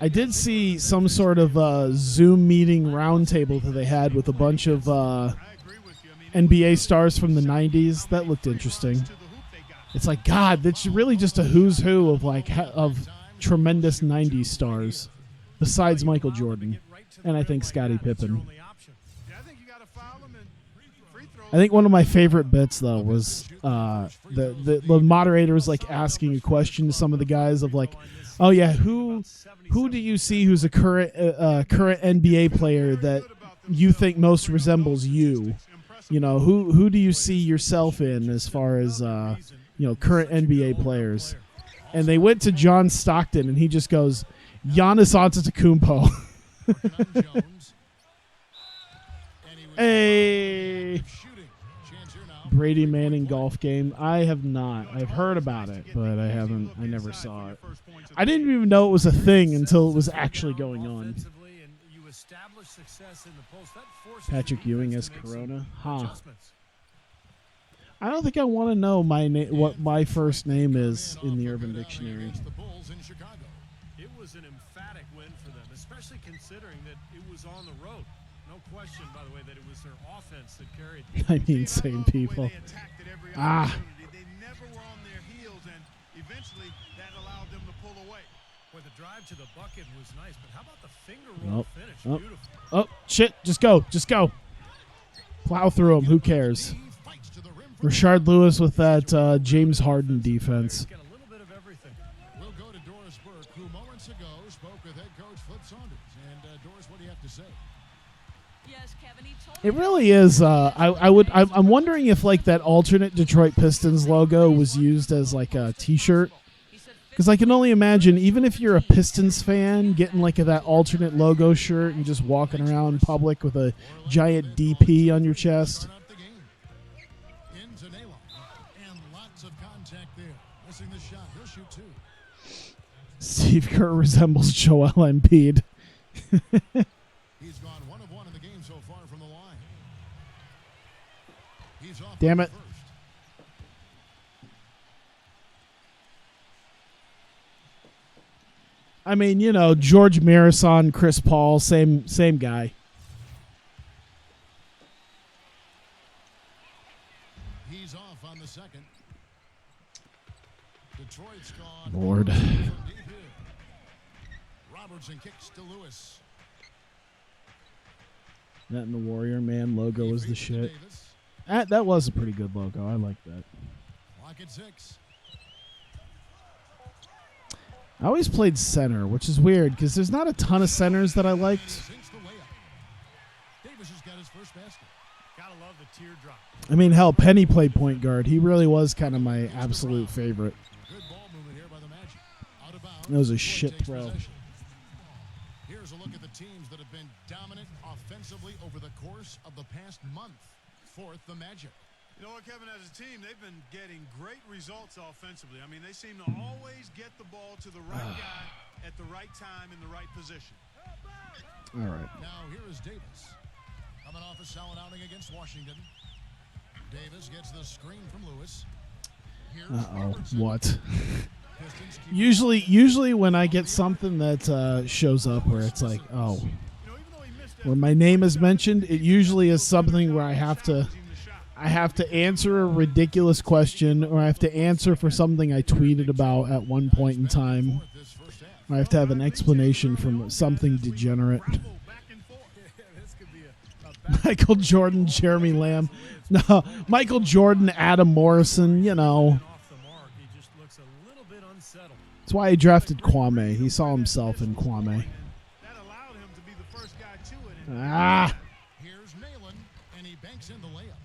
I did see some sort of Zoom meeting roundtable that they had with a bunch of NBA stars from the 90s. That looked interesting. It's like, God, that's really just a who's who of tremendous 90s stars, besides Michael Jordan, and I think Scottie Pippen. I think one of my favorite bits though was the moderator was like asking a question to some of the guys of like, oh yeah, who do you see who's a current NBA player that you think most resembles you? You know, who do you see yourself in as far as current NBA players? And they went to John Stockton, and he just goes, Giannis Antetokounmpo. Hey. Brady Manning golf game. I have not. I've heard about it, but I haven't. I never saw it. I didn't even know it was a thing until it was actually going on. establish success in the post. That forces Patrick the Ewing defense as to make Corona. some Huh. adjustments. I don't think I want to know what my first name is in the Off Urban a good outing Dictionary. against the Bulls in Chicago. It was an emphatic win for them, especially considering that it was on the road. No question, by the way, that it was their offense that carried. I mean, same people. They attacked at every Ah. opportunity. They never were on their heels, and eventually that allowed them to pull away. Boy, the drive to the bucket was nice, but how about the finger roll finish? Oh. Beautiful. Oh, shit. Just go. Just go. Plow through them. Who cares? Fights to the rim for Rashard Lewis with that James Harden defense. Get a little bit of everything. We'll go to Doris Burke, who moments ago spoke with head coach Flip Saunders. And Doris, what do you have to say? Yes, Kevin, he told It me really is. I'm wondering if like that alternate Detroit Pistons logo was used as like a T-shirt. he said Because I can only imagine, even if you're a Pistons fan, getting like that alternate logo shirt and just walking around in public with a giant DP on your chest. Start out the game. Into Naylor. And lots of contact there. Missing the shot. He'll shoot two. Steve Kerr resembles Joel Embiid. He's gone 1 of 1 in the game so far from the line. He's off Damn on it. the first. I mean, you know, George Marison, Chris Paul, same guy. He's off on the second. Detroit's gone. Lord. From deep here. Robertson kicks to Lewis. That and the Warrior Man logo was the Feeds to shit. Davis. That was a pretty good logo. I like that. Clock at 6. I always played center, which is weird because there's not a ton of centers that I liked. Sinks the layup. Davis has got his first basket. Gotta love the teardrop. I mean, hell, Penny played point guard. He really was kind of my absolute favorite. Good ball movement here by the Magic. Out of bounds. That was a Ford shit takes throw. possession. Here's a look at the teams that have been dominant offensively over the course of the past month. Fourth, the Magic. You know what, Kevin, as a team, they've been getting great results offensively. I mean, they seem to always get the ball to the right guy at the right time in the right position. All right. Now here is Davis. Coming off a solid outing against Washington. Davis gets the screen from Lewis. Here's Uh-oh. Robertson. What? Pistons keep Usually when I get something that shows up where it's like, oh, You know, even though he missed that when my name is mentioned, it usually is something where I have to answer a ridiculous question, or I have to answer for something I tweeted about at one point in time. this first half. Or I have to have an explanation from something degenerate. back and forth. This could be a Michael Jordan, Jeremy Lamb. No, Michael Jordan, Adam Morrison, you know. off the mark. He just looks a little bit unsettled. That's why he drafted Kwame. He saw himself in Kwame. That allowed him to be the first guy to it. And Ah! Here's Nalen, and he banks in the layup.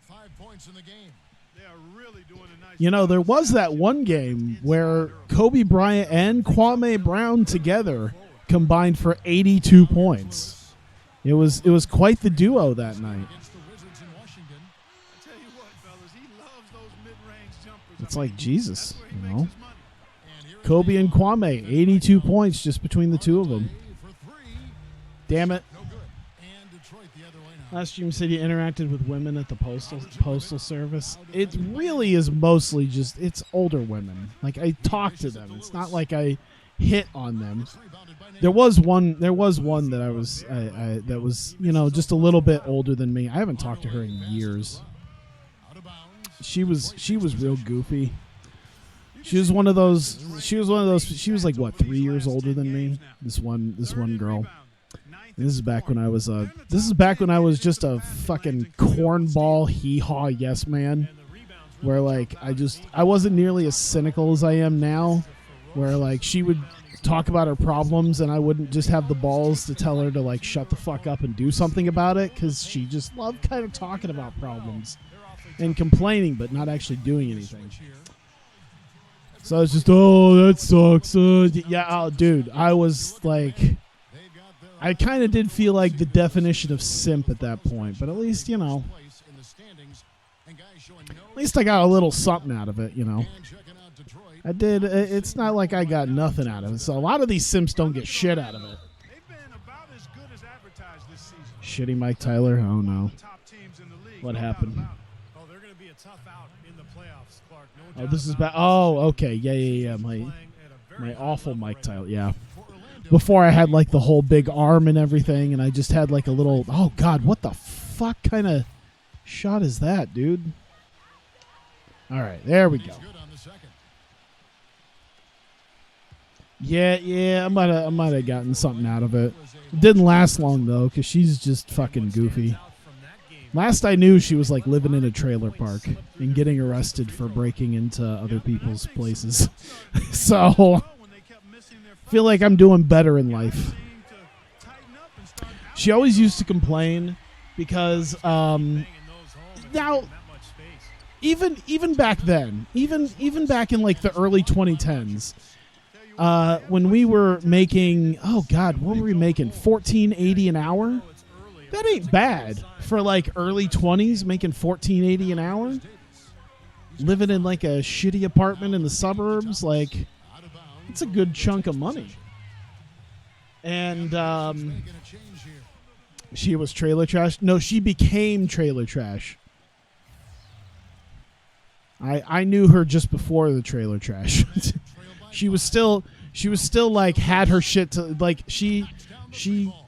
5 points in the game. they are really doing a nice You know, job. there was that one game where Kobe Bryant and Kwame Brown together combined for 82 points. It was quite the duo that night. Against the Wizards in Washington. I tell you what, fellas, he loves those mid-range jumpers. It's I mean, like Jesus, that's where he you makes know. his money. And here is Kobe and Kwame, 82 points just between the two of them. for 3. Damn it. No good. And Detroit the other way now. Last Dream City interacted with women at the postal service. It really is mostly just it's older women. Like I talk to them. It's not like I hit on them. Rebounded by Nalen. There was one that I that was, you know, just a little bit older than me. I haven't talked to her in years. Out of bounds. She was real goofy. She was one of those she was like what, 3 years older than me. This one girl. And this is back when I was just a fucking cornball hee-haw yes man, where like I wasn't nearly as cynical as I am now, where like she would talk about her problems and I wouldn't just have the balls to tell her to like shut the fuck up and do something about it, because she just loved kind of talking about problems and complaining but not actually doing anything. So it's just, oh, that sucks. Yeah, oh, dude, I was like, I kind of did feel like the definition of simp at that point, but at least, you know, Place in the standings, and guys showing no at least I got a little something out of it, you know. and checking out Detroit. I did. It's not like I got nothing out of it. So a lot of these simps don't get shit out of it. They've been about as good as this season. Shitty Mike Tyler. Oh no. Top teams in the league. What no doubt happened? about it. Oh, they're going to be a tough out in the playoffs, Clark. No Oh, doubt this is about bad. it. Oh, okay. Yeah. He's My playing at a very high awful level Mike right now. Tyler. Yeah. For Orlando, Before I had like the whole big arm and everything, and I just had like a little. Oh God, what the fuck kind of shot is that, dude? All right, there we go. he's good on the second. Yeah. I might have gotten something out of it. Didn't last long though, because she's just fucking goofy. Last I knew, she was like living in a trailer park and getting arrested for breaking into other people's places. So, When they kept missing their feel like I'm doing better in life. seem to tighten up and start She always used to complain because Banging those home and now taking that much space. even back then, even back in like the early 2010s, when we were making, oh God, what were we making? $14.80 an hour. It's early. That ain't bad for like early 20s, making $14.80 an hour. Living in like a shitty apartment in the suburbs, like Out of bounds. it's a good chunk of money. And Making a change here. she was trailer trash. No, she became trailer trash. I knew her just before the trailer trash. she was still like had her shit to like she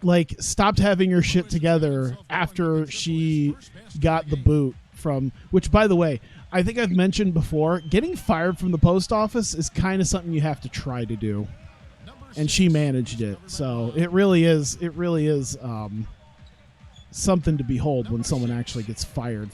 like stopped having her shit together after she got the boot from, which by the way, I think I've mentioned before, getting fired from the post office is kind of something you have to try to do. And she managed it. So it really is something to behold when someone actually gets fired.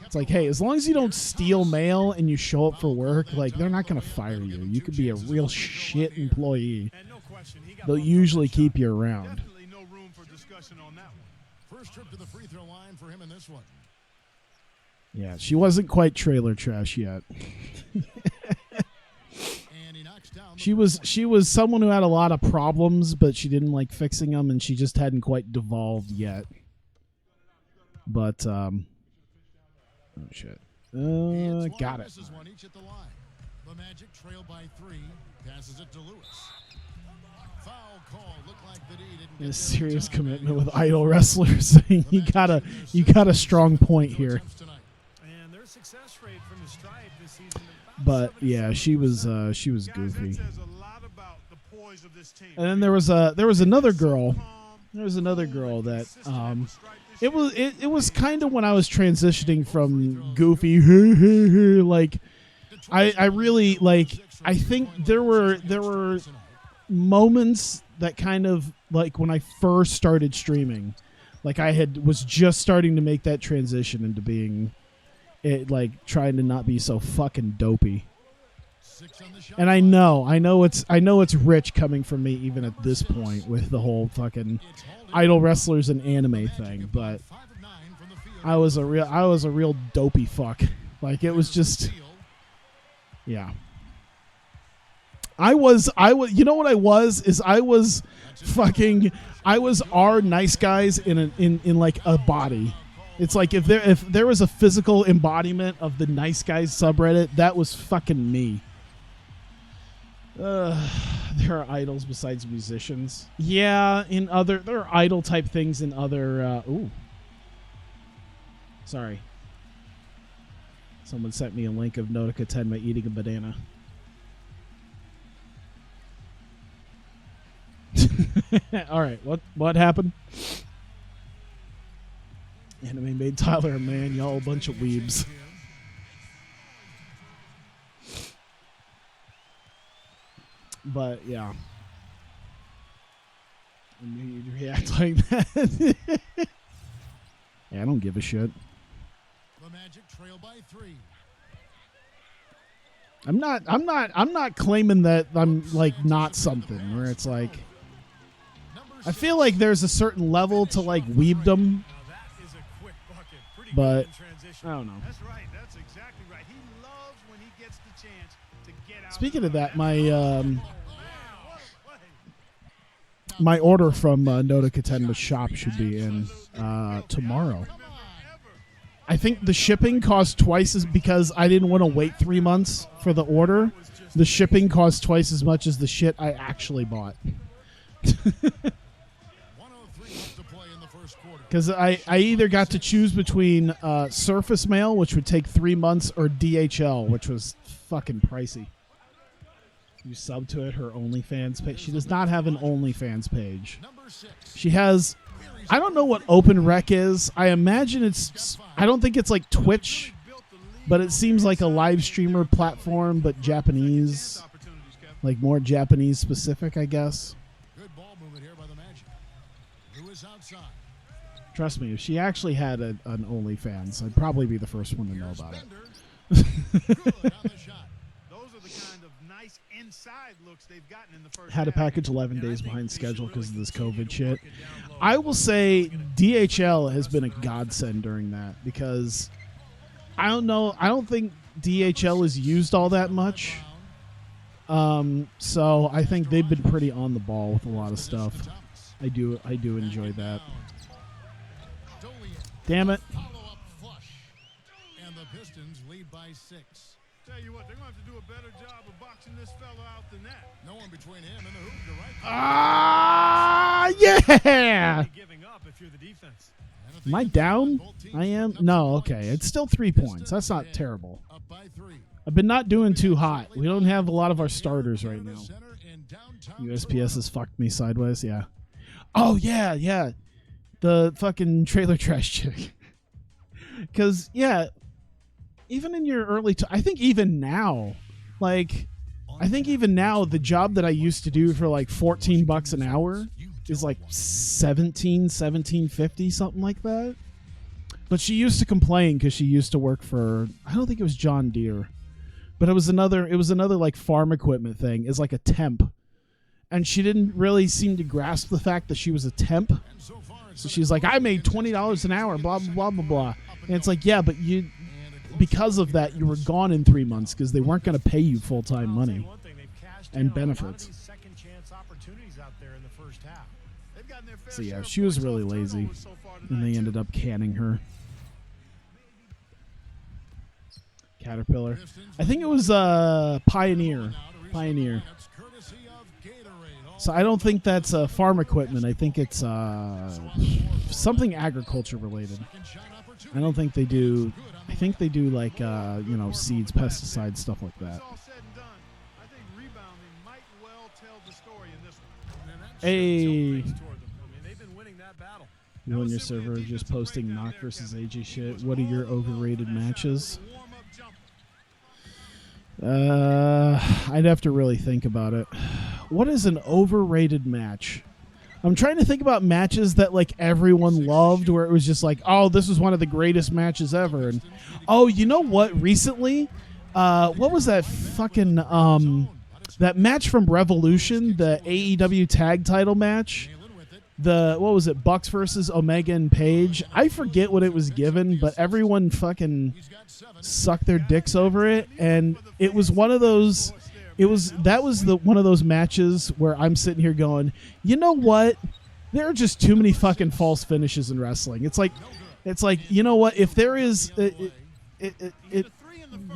It's like, hey, as long as you don't steal mail and you show up for work, like they're not going to fire you. You could be a real shit employee. And no question, he got They'll bumped usually up the keep you around. Definitely no room for discussion on that one. First trip to the free throw line for him in this one. Yeah, she wasn't quite trailer trash yet. And he knocks down the She was someone who had a lot of problems, but she didn't like fixing them, and she just hadn't quite devolved yet. But oh shit, It's got one, it. misses one each at the line. The Magic trail by 3. Passes it to Lewis. Foul call. Looked like that he didn't get A there in serious time. commitment with idle wrestlers. you got a strong point here. Attempts tonight. And their success rate from the stripe this season is about But 77%. yeah, she was Guys, goofy. that says a lot about the poise of this team. And then there was another girl. There was another girl that it was kind of when I was transitioning from goofy like I really like I think there were moments that kind of like when I first started streaming, like I was just starting to make that transition into being it, like trying to not be so fucking dopey. 6 on the shot And I know it's rich coming from me even at this point with the whole fucking idol wrestlers and anime thing, but 5 of 9 from the field. I was a real dopey fuck. Like it was just yeah. I was you know what I was is I was our nice guys in like a body. It's like if there was a physical embodiment of the nice guys subreddit, that was fucking me. There are idols besides musicians. Yeah, there are idol type things in other. Ooh, sorry. Someone sent me a link of Nautica Tenma eating a banana. All right, what happened? Anime made Tyler a man. Y'all a bunch of weebs. But yeah, and you react like that. Yeah, I don't give a shit. The Magic trail by 3. I'm not claiming that I'm like not something where it's like I feel like there's a certain level to like weebdom, Now that is a quick bucket. Pretty but good in transition. I don't know. That's right. That's exactly right. He loves when he gets the chance to get out. Speaking of that, my order from Nautica Tenma's shop should be in tomorrow. I think the shipping cost twice as because I didn't want to wait 3 months for the order. The shipping cost twice as much as the shit I actually bought. 103 left to play in first quarter. Because I either got to choose between Surface Mail, which would take 3 months, or DHL, which was fucking pricey. You sub to it, her OnlyFans page. She does not have an OnlyFans page. Number 6. She has, I don't know what Open Rec is. I imagine it's, I don't think it's like Twitch, but it seems like a live streamer platform, but Japanese, like more Japanese specific, I guess. Good ball movement here by the Magic. Lewis outside. Trust me, if she actually had an OnlyFans, I'd probably be the first one to know about it. Good on the shot. Those are the kind of nice inside looks they've gotten in the first Had a half. package 11 days behind schedule because of this COVID shit. I will say DHL has been a godsend during that because I don't know. I don't think DHL is used all that much. So I think they've been pretty on the ball with a lot of stuff. I do enjoy that. Damn it. Follow-up flush. And the Pistons lead by 6. Tell you what, they're going to have to do a better job of boxing this fella out than that. No one between him and the hoop. You're right. Ah, yeah. Giving up if you're the defense. Am I down? I am. No, okay. It's still 3 points. That's not terrible. Up by 3. I've been not doing too hot. We don't have a lot of our starters right now. USPS has fucked me sideways. Yeah. Oh, yeah. The fucking trailer trash chick. Because, yeah, even in your early... I think even now, like... I think even now, the job that I used to do for like $14 an hour is like $17.50, something like that. But she used to complain because she used to work for, I don't think it was John Deere, but it was another like farm equipment thing. It's like a temp, and she didn't really seem to grasp the fact that she was a temp. So she's like, I made $20 an hour, blah blah blah blah blah. And it's like, yeah, but you, because of that, you were gone in 3 months because they weren't going to pay you full-time money and benefits. Second chance opportunities out there in the first half. They've gotten their fair So yeah, share of she was points really off lazy, turnovers so far and tonight, they too. ended up canning her. Caterpillar. I think it was Pioneer. So I don't think that's farm equipment. I think it's something agriculture related. I don't think they do. I think they do like seeds, pesticides, stuff like that. All said and done, I think rebounding might well tell the story in this one. Hey, Toward them. I mean, they've been winning that battle. you on your server just posting Knock versus AJ shit. What are your overrated matches? I'd have to really think about it. What is an overrated match? I'm trying to think about matches that like everyone loved, where it was just like, oh, this was one of the greatest matches ever. And oh, you know what? Recently, what was that fucking that match from Revolution, the AEW tag title match? What was it? Bucks versus Omega and Page. I forget what it was given, but everyone fucking sucked their dicks over it, and it was one of those. That was one of those matches where I'm sitting here going, you know what? There are just too many fucking false finishes in wrestling. It's like, you know what? If there is, it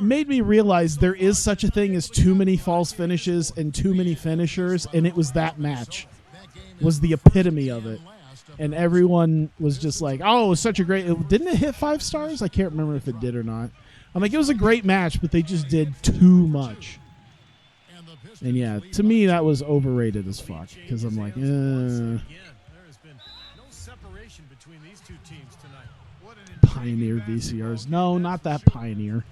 made me realize there is such a thing as too many false finishes and too many finishers, and it was that match. Was the epitome of it, and everyone was just like, "Oh, it was such a great." Didn't it hit 5 stars? I can't remember if it did or not. I'm like, it was a great match, but they just did too much. And yeah, to me that was overrated as fuck because I'm like, There has been no separation between these two teams tonight. Pioneer VCRs. No, not that Pioneer.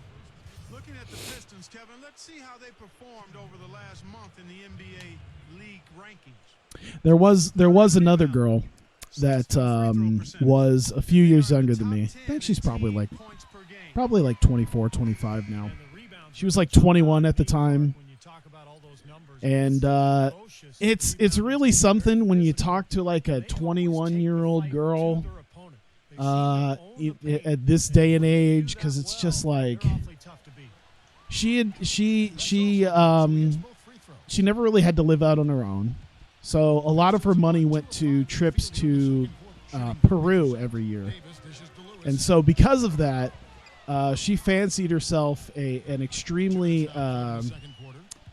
Looking at the Pistons, Kevin, let's see how they performed over the last month in the NBA League rankings. There was another girl that was a few years younger than me. I think she's probably like 24, 25 now. She was like 21 at the time. And it's really something when you talk to like a 21-year-old girl at this day and age, because it's just like she never really had to live out on her own. So a lot of her money went to trips to Peru every year. And so because of that, she fancied herself an extremely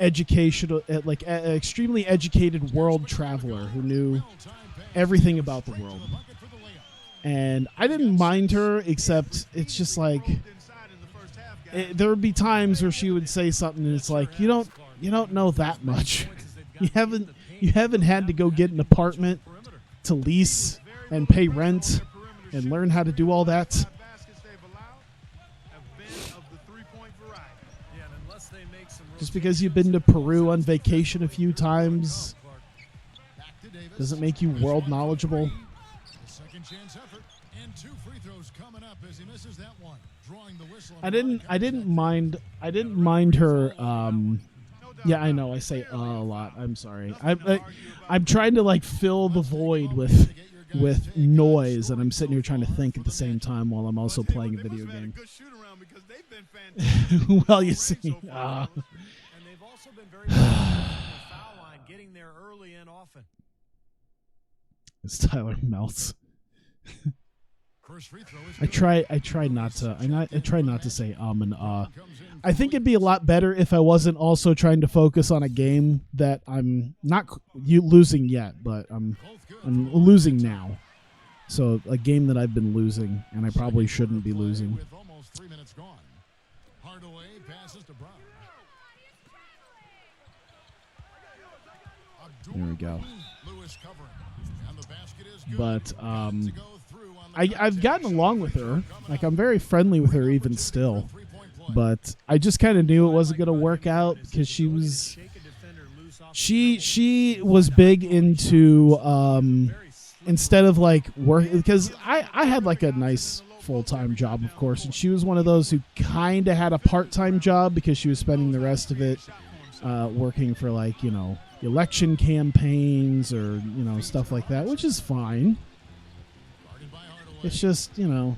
extremely educated world traveler who knew everything about the world. And I didn't mind her, except it's just like there would be times where she would say something, and it's like you don't know that much. You haven't had to go get an apartment to lease and pay rent and learn how to do all that. Just because you've been to Peru on vacation a few times doesn't make you world knowledgeable. Second chance effort and 2 free throws coming up as he misses that one. Drawing the whistle. I didn't mind her. Yeah, I know I say a lot. I'm sorry. I'm trying to like fill the void with noise, and I'm sitting here trying to think at the same time while I'm also playing a video game. Well, you see. And they've also been very good on the foul line, getting there early and often. As Tyler melts. I try not to say and I think it'd be a lot better if I wasn't also trying to focus on a game that I'm not losing yet, but I'm losing now. So a game that I've been losing and I probably shouldn't be losing. With almost 3 minutes gone. Hardaway passes to Brown. There we go. Lewis covering. And the basket is good. But I've gotten along with her. Like, I'm very friendly with her even still. But I just kind of knew it wasn't going to work out because she was big into instead of like work, because I had like a nice full-time job, of course, and she was one of those who kind of had a part-time job because she was spending the rest of it working for, like, you know, election campaigns or, you know, stuff like that, which is fine. It's just, you know,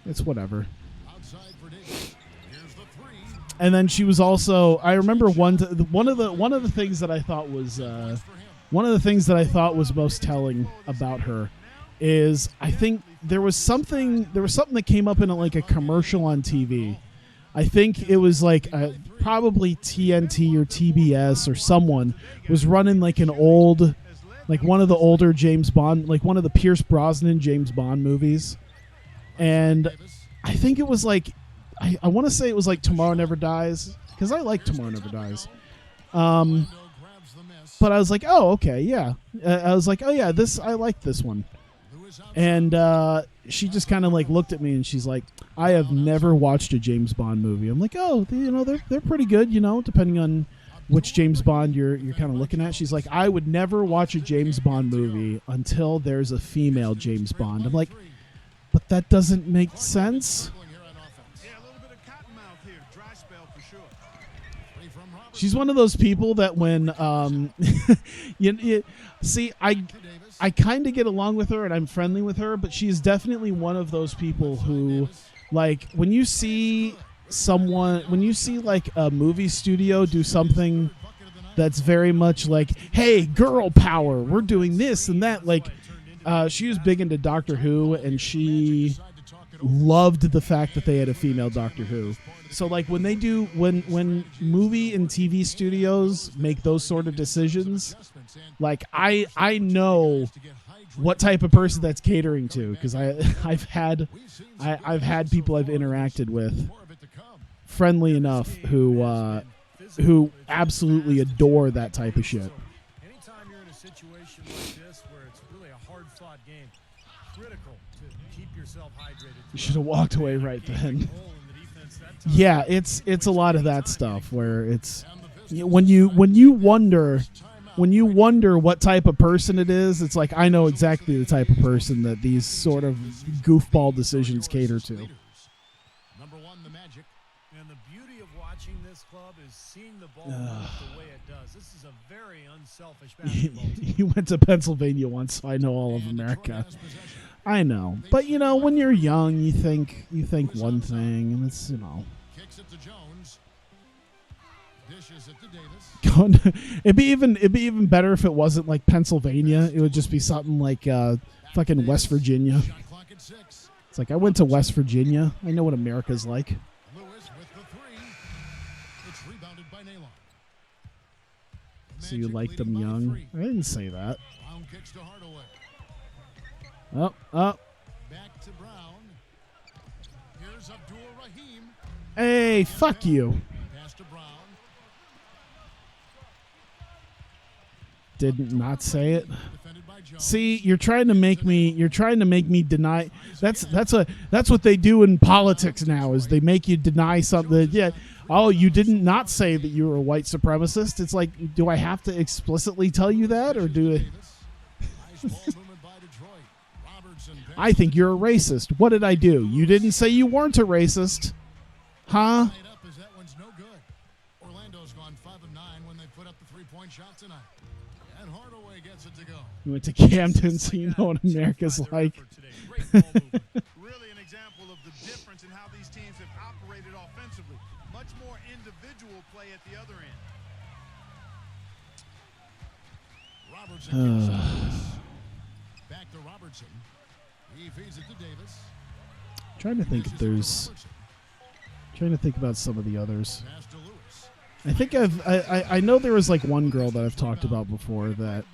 it's whatever. And then she was also, I remember one of the things that I thought was most telling about her is, I think there was something that came up in like a commercial on TV. I think it was like probably TNT or TBS or someone was running like an old, like one of the older James Bond, like one of the Pierce Brosnan James Bond movies. And I think it was like, I want to say it was like Tomorrow Never Dies, because I like Tomorrow Never Dies. But I was like, oh, okay, yeah. I was like, oh, yeah, I like this one. And she just kind of like looked at me and she's like, I have never watched a James Bond movie. I'm like, oh, you know, they're pretty good, you know, depending on which James Bond you're kind of looking at. She's like, I would never watch a James Bond movie until there's a female James Bond. I'm like, but that doesn't make sense. She's one of those people that when see, I kind of get along with her and I'm friendly with her, but she is definitely one of those people who, like, when you see like a movie studio do something that's very much like, hey, girl power, we're doing this and that, like, she was big into Doctor Who, and she loved the fact that they had a female Doctor Who. So like when they do, when movie and TV studios make those sort of decisions, like I know what type of person that's catering to, because I've had people I've interacted with, friendly enough, who absolutely adore that type of shit. Anytime you're in a situation like this where it's really a hard-fought game, critical to keep yourself hydrated. You should have walked away right then. Yeah, it's a lot of that stuff where it's when you wonder what type of person it is. It's like, I know exactly the type of person that these sort of goofball decisions cater to. Number 1, the Magic. And the beauty of watching this club is seeing the ball move the way it does. This is a very unselfish basketball team. You went to Pennsylvania once, so I know all of America. I know, but you know, when you're young, you think one thing, and it's, you know. Kicks it to Jones. Dishes it to Davis. It'd be even better if it wasn't like Pennsylvania. It would just be something like fucking West Virginia. Shot clock at 6. It's like, I went to West Virginia. I know what America's like. Lewis with the 3. It's rebounded by Naylor. So you like them young? I didn't say that. Brown kicks to Hardaway. Oh. Back to Brown. Here's Abdul Rahim. Hey, fuck you. Pass to Brown. Did not say it. Defended by Jones. See, you're trying to make me deny. That's what they do in politics now. Is they make you deny something. Yeah. Oh, you didn't not say that you were a white supremacist. It's like, do I have to explicitly tell you that, or do I? Nice ball movement by Detroit. Robertson I think you're a racist. What did I do? You didn't say you weren't a racist, huh? tied up as that one's no good. Orlando's gone 5 of 9 when they put up the 3-point shot tonight. And Hardaway gets it to go. You went to Camden, so you know what America's like. Really an example of the difference in how these teams have operated offensively. Much more individual play at the other end. Robertson gets it. Back to Robertson. He feeds it to Davis. Trying to think if there's. Trying to think about some of the others. Pass to Lewis. I think I know there was like one girl that I've talked about before that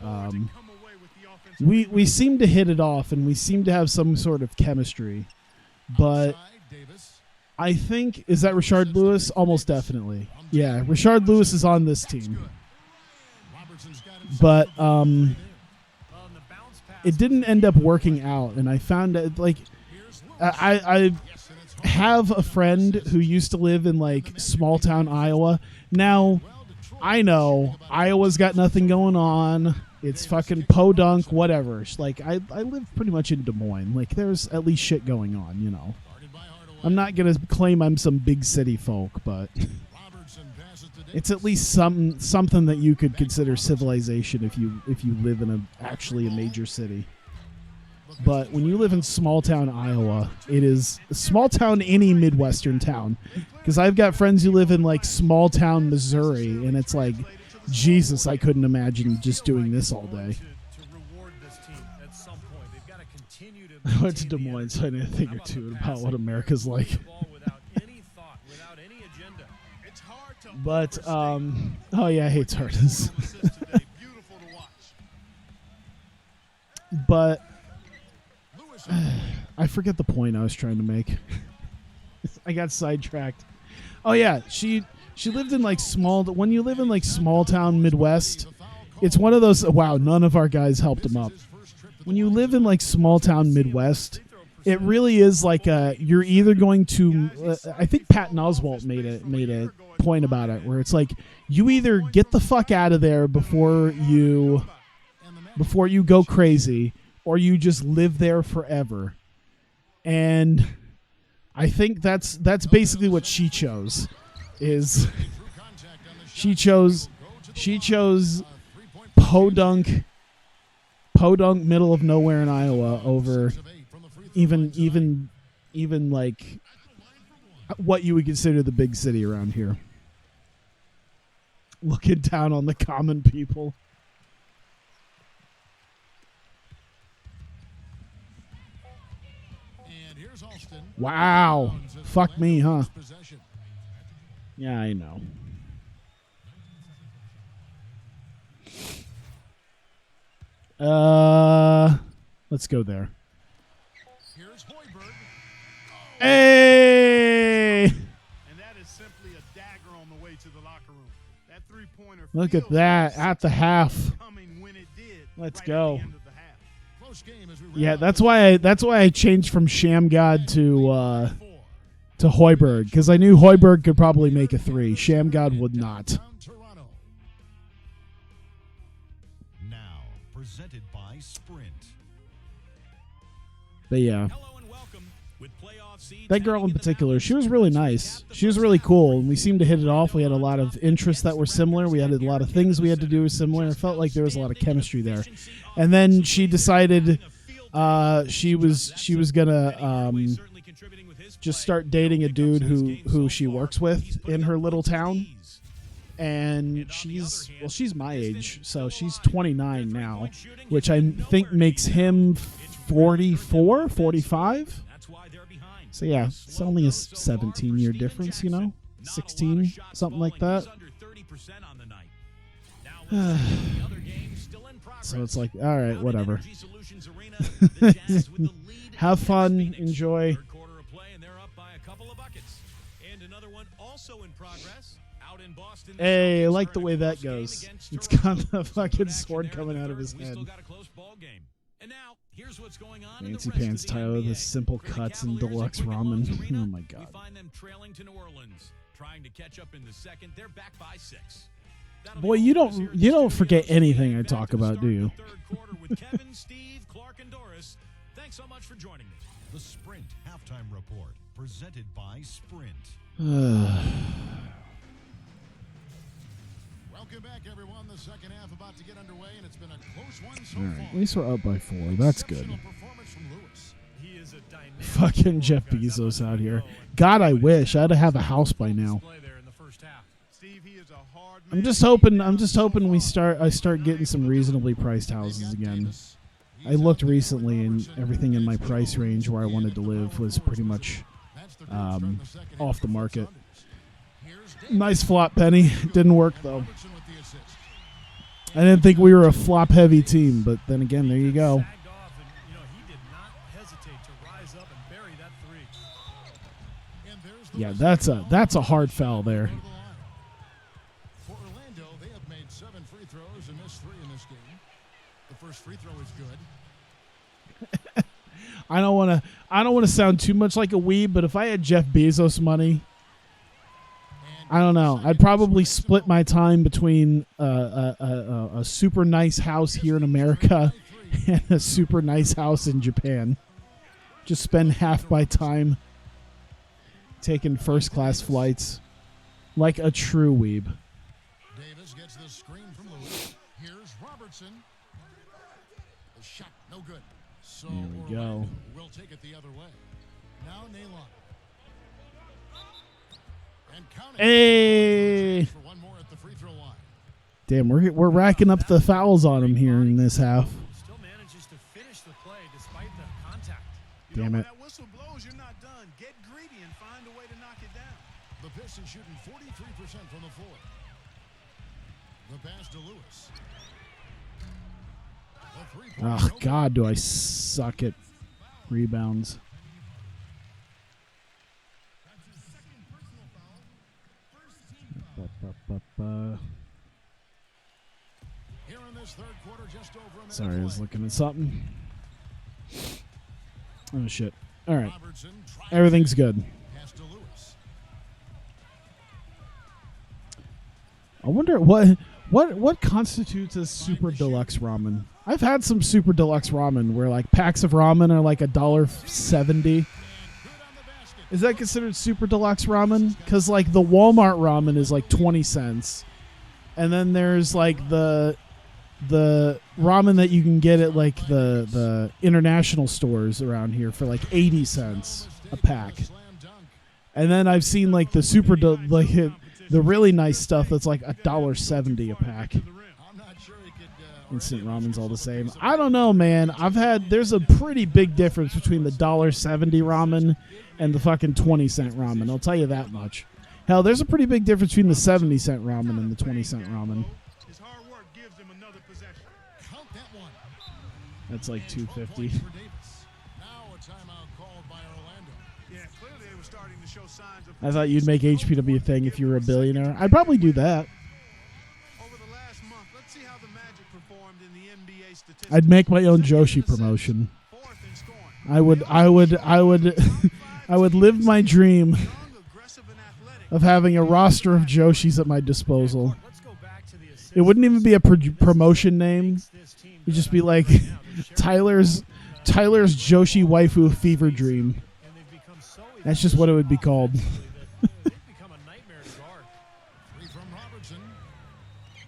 we seem to hit it off and we seem to have some sort of chemistry, but Outside, Davis. I think, is that Rashard Lewis? Almost definitely. Yeah, Rashard Lewis is on this team, Robertson's got himself but a ball there. it didn't end up working out, and I found it like I have a friend who used to live in like small town Iowa. Now, I know Iowa's got nothing going on. It's fucking podunk, whatever. Like I live pretty much in Des Moines. Like there's at least shit going on, you know. Guarded by Hardaway. I'm not gonna claim I'm some big city folk, but Robertson passes to Davis. it's at least something that you could consider civilization if you live in actually a major city. But when you live in small town Iowa, it is a small town, any Midwestern town. Because I've got friends who live in like small town Missouri, and it's like, Jesus, I couldn't imagine just doing this all day. To reward this team at some point. They've got to continue to I went to Des maintain the Moines, so I need a thing or two about what America's like. the ball without any thought, without any agenda. It's hard to But, oh yeah, I hate Tardis. Beautiful to watch. But Lewis I forget the point I was trying to make. I got sidetracked. Oh yeah, she lived in like small. When you live in like small town Midwest, it's one of those. Wow, none of our guys helped him up. When you live in like small town Midwest, it really is like you're either going to. I think Patton Oswalt made a point about it where it's like you either get the fuck out of there before you go crazy, or you just live there forever. And I think that's basically what she chose. Is she chose podunk middle of nowhere in Iowa over even like what you would consider the big city around here. Looking down on the common people. and here's Alston. Wow. Fuck me, huh? Possession. Yeah, I know. Let's go there. Here's Hoiberg. Hey! And that is simply a dagger on the way to the locker room. That three-pointer. Look at feels that like at the half. coming when it did Let's right go. At the end of the half. Close game as we Yeah, wrap that's up. why I changed from Shamgod to Hoiberg, because I knew Hoiberg could probably make a three. Shamgod would not. Downtown Toronto. Now, presented by Sprint. But yeah, Hello and welcome. With playoff seeds that girl in hanging the particular, balance, she was really nice. She was really cool, and we seemed to hit it off. We had a lot of interests that were similar. We had a lot of things we had to do similar. It felt like there was a lot of chemistry there. And then she decided she was gonna just start dating a dude who she works with in her little town. And she's my age, so she's 29 now, which I think makes him 44, 45. So yeah, it's only a 17-year difference, you know, 16, something like that. So it's like, all right, Down in whatever. Energy Solutions Arena, the Jazz with the lead Have against fun, Phoenix. enjoy. Third quarter of play, and they're up by a couple of buckets. And another one also in progress out in Boston. The Hey, I Celtics like are the in a way that close game goes. against It's Toronto. got the Some fucking good action sword there in coming the out of third. his We head. still got a close ball game. And now, here's what's going on in the Fancy rest Pants of the Tyler, NBA. the simple For the cuts and Cavaliers deluxe in Quicken Loans ramen. Arena, Oh my we god. find them trailing to New Orleans, trying to catch up in the second. They're back by 6. That'll Boy, be you all for us here don't in you the don't studios. forget anything I Back to talk the about, start do of you? the third quarter with Kevin, Steve, Clark, and Doris. Thanks so much for joining me. The Sprint Halftime Report, presented by Sprint. Welcome back, everyone. The second half about to get underway, and it's been a close one so All right, far. at least we're up by 4. That's good. Exceptional performance from Lewis. He is a dynamic Fucking Jeff scorer, guys. That Bezos much out we here. know. God, I wish I'd have a house by now. Display there in the first half. Steve, he is a hard I'm man just to hoping. keep I'm down just so hoping we far. I start getting some reasonably priced houses again. I looked recently, and everything in my price range where I wanted to live was pretty much off the market. Nice flop, Penny. Didn't work though. I didn't think we were a flop-heavy team, but then again, there you go. Sagged off, and he did not hesitate to rise up and bury that three. Yeah, that's a hard foul there. For Orlando, they have made 7 free throws and missed 3 in this game. The first free throw is good. I don't want to sound too much like a weeb, but if I had Jeff Bezos money, I don't know. I'd probably split my time between a super nice house here in America and a super nice house in Japan. Just spend half my time taking first-class flights like a true weeb. Davis gets the screen from Lewis. Here's Robertson. The shot, no good. So There we go. Orlando will take it the other way. Now Nalon. And counting. Hey! For one more at the free throw line. Damn, we're racking up the fouls on him here in this half. Still manages to finish the play despite the contact. You know, Damn when it. that whistle blows, you're not done. Get greedy and find a way to knock it down. The Pistons shooting 43% from the floor. The pass to Lewis. The three-point Oh no God, do I suck at rebounds? Here in this third quarter, just over a minute Sorry, I was play. looking at something. Oh shit! All right, Robertson tries everything's good. pass to Lewis. I wonder what constitutes as super deluxe ramen. I've had some super deluxe ramen where like packs of ramen are like $1.70. Good on the basket. Is that considered super deluxe ramen? Because like the Walmart ramen is like 20 cents, and then there's like the ramen that you can get at like the international stores around here for like 80 cents a pack. Slam dunk. And then I've seen like the the really nice stuff that's like $1.70 a pack. I'm not sure he could. Instant ramen's all the same. I don't know, man. There's a pretty big difference between the $1.70 ramen and the fucking 20-cent ramen. I'll tell you that much. Hell, there's a pretty big difference between the 70-cent ramen and the 20-cent ramen. His hard work gives him another possession. Count that one. That's like And 12 $2.50. points for Davis. Now a timeout called by Orlando. Yeah, clearly they were starting to show signs of. I thought you'd make HPW a thing if you were a billionaire. I'd probably do that. Over the last month, let's see how the Magic performed in the NBA statistics. I'd make my own Joshi promotion. Fourth in scoring. I would live my dream Young, aggressive, and athletic. of having a roster of Joshis at my disposal. Let's go back to the assists. It wouldn't even be a promotion name. This team It'd just be like Tyler's Joshi waifu fever dream. and they've become so That's just what it would be called. that they've become a nightmare to guard. Three from Robertson.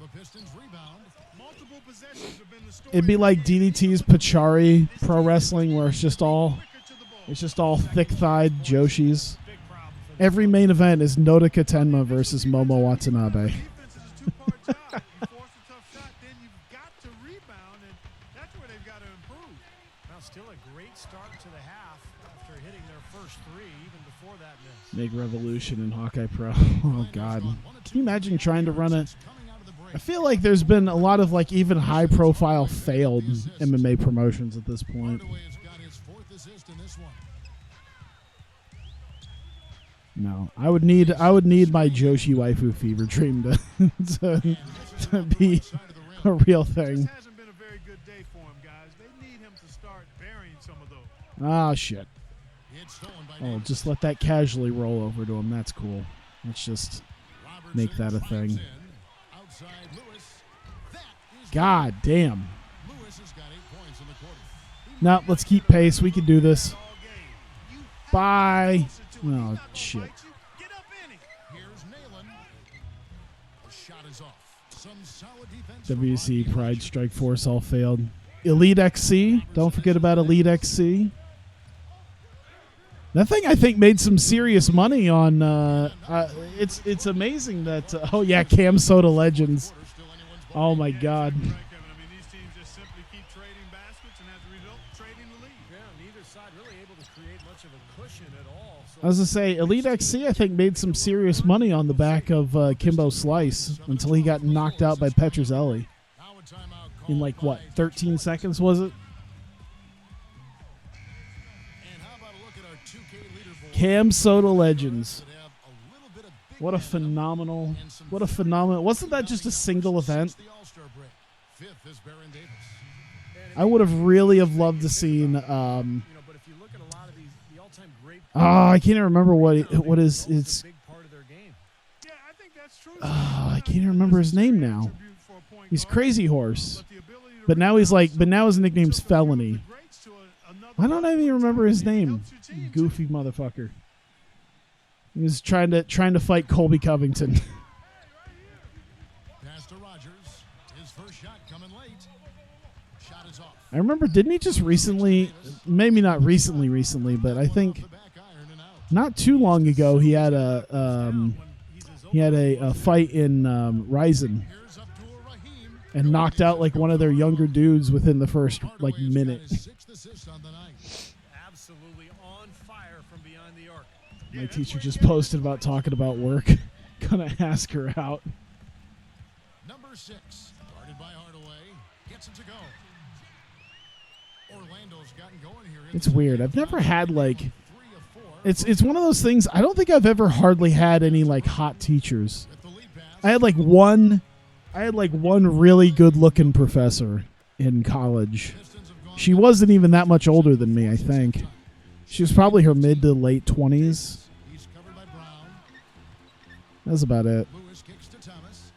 The Pistons rebound. Multiple possessions have been the story. It'd be like DDT's Pachari Pro Wrestling, where it's just all thick-thighed Joshis. Big problem for the Every main event is Nodoka Tenma versus Momo Watanabe. Defense is a two-part job. You force a tough shot, then you've got to rebound, and that's where they've got to improve. Now still a great start to the half after hitting their first three, even before that miss. Big revolution in Hawkeye Pro. Oh God! Can you imagine trying to run a? Coming out of the break. I feel like there's been a lot of like even high-profile failed MMA promotions at this point. Hardaway has got his 4th assist in this one. No, I would need my Joshi waifu fever dream to be a real thing. This hasn't been a very good day for him, guys. They need him to start burying some of those. Ah, shit. It's stolen by Oh, Davis. just let that casually roll over to him. That's cool. Let's just make that a Robertson thing. finds in. Outside Lewis. That is God damn. Lewis has got 8 points in the quarter. No, let's keep pace. We can do this. All game. You have Bye. to closer to it. He's Oh, not gonna shit. fight you. Get up in it. Here's Nayland. The shot is off. Some solid defense. WC, Pride, Strike Force all failed. Elite XC. Don't forget about Elite XC. That thing, I think, made some serious money on. It's amazing that. Oh yeah, Cam Soda Legends. Oh my God. Right, Kevin. I mean, these teams just simply keep trading baskets, and as a result, trading the lead. Yeah, neither side really able to create much of a cushion at all. So I was gonna say, Elite XC, I think, made some serious money on the back of Kimbo Slice until he got knocked out by Petrozelli Now a timeout in called like what, by 13 seconds was it? And how about a look at our 2K leaderboard? Cam Soda Legends. That have a little bit of big What a man phenomenal. and some What a phenomenal. Wasn't that just a single event? since the All-Star break. 5th is Baron Davis. I would have really have loved to seen. you know, but if you look at a lot of these, the all-time great I can't even remember what is goals is it's. a big part of their game. Yeah, I think that's true. I can't even remember his name now. Attribute for a point He's guard, Crazy Horse, but the ability to but now he's like. rebound But now his nickname's so that you're Felony. the greats to another Why don't I even level. remember his name? Helps your team, Goofy motherfucker. He was trying to fight Colby Covington. Pass to Rogers. His first shot coming late. Shot is off. I remember, didn't he just recently? Maybe not recently, but I think The back iron and out. not too long ago he had a fight in Ryzen Here's up to a Raheem. and knocked out like one of their younger dudes within the first like Hardaway's minute. got his 6th assist on the night. Absolutely on fire from beyond the arc. My teacher just posted about talking about work. Gonna ask her out. Number 6. Guarded by Hardaway. Gets it to go. Orlando's gotten going here. It's weird. I've never had like 3 of 4. it's one of those things. I don't think I've ever hardly had any like hot teachers. With the lead pass. I had like one really good looking professor in college. Pistons have gone She wasn't even that much older than me, I think. She was probably her mid to late 20s. He's covered by Brown. That's about it. Lewis kicks to Thomas.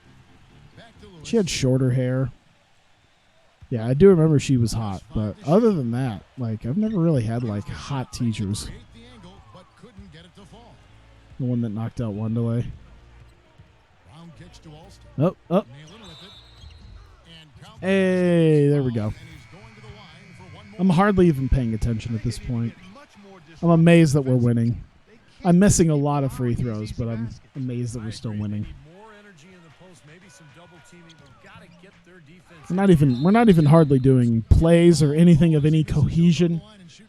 Back to Lewis. She had shorter hair. Yeah, I do remember she was hot, but other than that, like I've never really had like hot teachers. Create the angle, but couldn't get it to fall. The one that knocked out Wonderlay. Brown kicks to Alston. Oh, oh. Nailing with it. And count Hey, there we go. and he's going to the line for one more. I'm hardly even paying attention at this point. Much more I'm amazed that we're winning. They can't I'm missing a lot of free throws, but I'm amazed that we're still winning. Need more energy in the post, maybe some double teaming. We've got to get their defense. We're not even hardly doing plays or anything of any cohesion.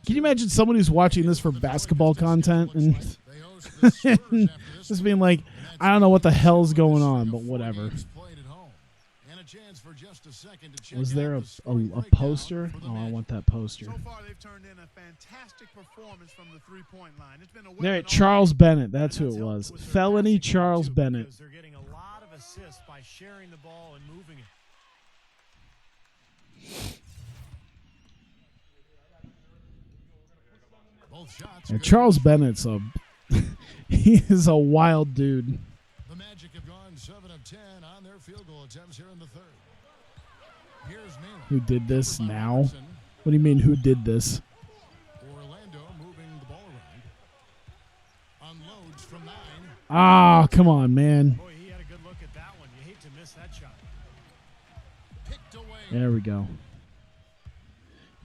Can you imagine someone who's watching this for basketball content and They host the Spurs after this just being like, I don't know what the hell's going on, but whatever. played at home. And a chance for just a second to check Was there out a the scoring breakdown poster? for the Oh, I Magic. want that poster. So far, they've turned in a fantastic performance from the three-point line. It's been a There, weapon Charles all Bennett. That's who That's it helped was. with their Felony passing Charles too, Bennett. because they're getting a lot of assists by sharing the ball and moving it. Both shots Yeah, good. Charles Bennett's he is a wild dude. The Magic have gone 7 of 10 on their field goal attempts here in the third. Here's Nayland. Who did this Covered by now? Robertson. What do you mean, who did this? Orlando moving the ball around. Unloads from 9. Ah, come on, man. Boy, he had a good look at that one. You hate to miss that shot. Picked away. There we go.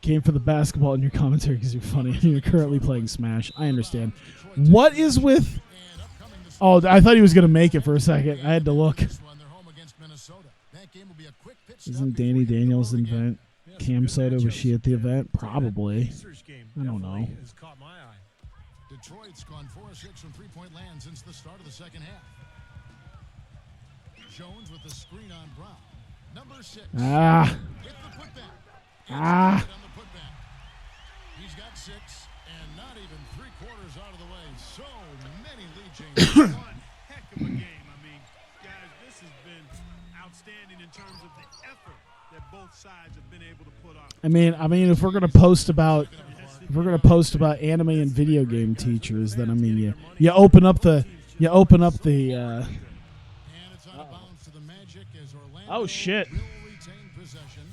Came for the basketball in your commentary because you're funny. You're currently playing Smash. I understand. What is with... And upcoming this Oh, I thought he was going to make it for a second. I had to look. this one, they're home against Minnesota. That game will be a quick pitch stop Isn't before Danny you get Daniels going in again. event? Yeah, some Cam good Soda, was matchups. she at the event? That Probably. Pacers game I don't definitely know. has caught my eye. Detroit's gone 4 of 6 from three-point land since the start of the second half. Jones with the screen on Brown. Number 6. Ah. With the putback. Ah. On the putback. He's got 6 and not even 3/4 out of the way. So many lead changes. One heck of a game. I mean, guys, this has been outstanding in terms of the effort that both sides have been able to put on. I mean, if we're gonna post about anime and video game teachers, then I mean, you open up the And it's out of bounds to the Magic as Orlando Oh shit! will retain possession.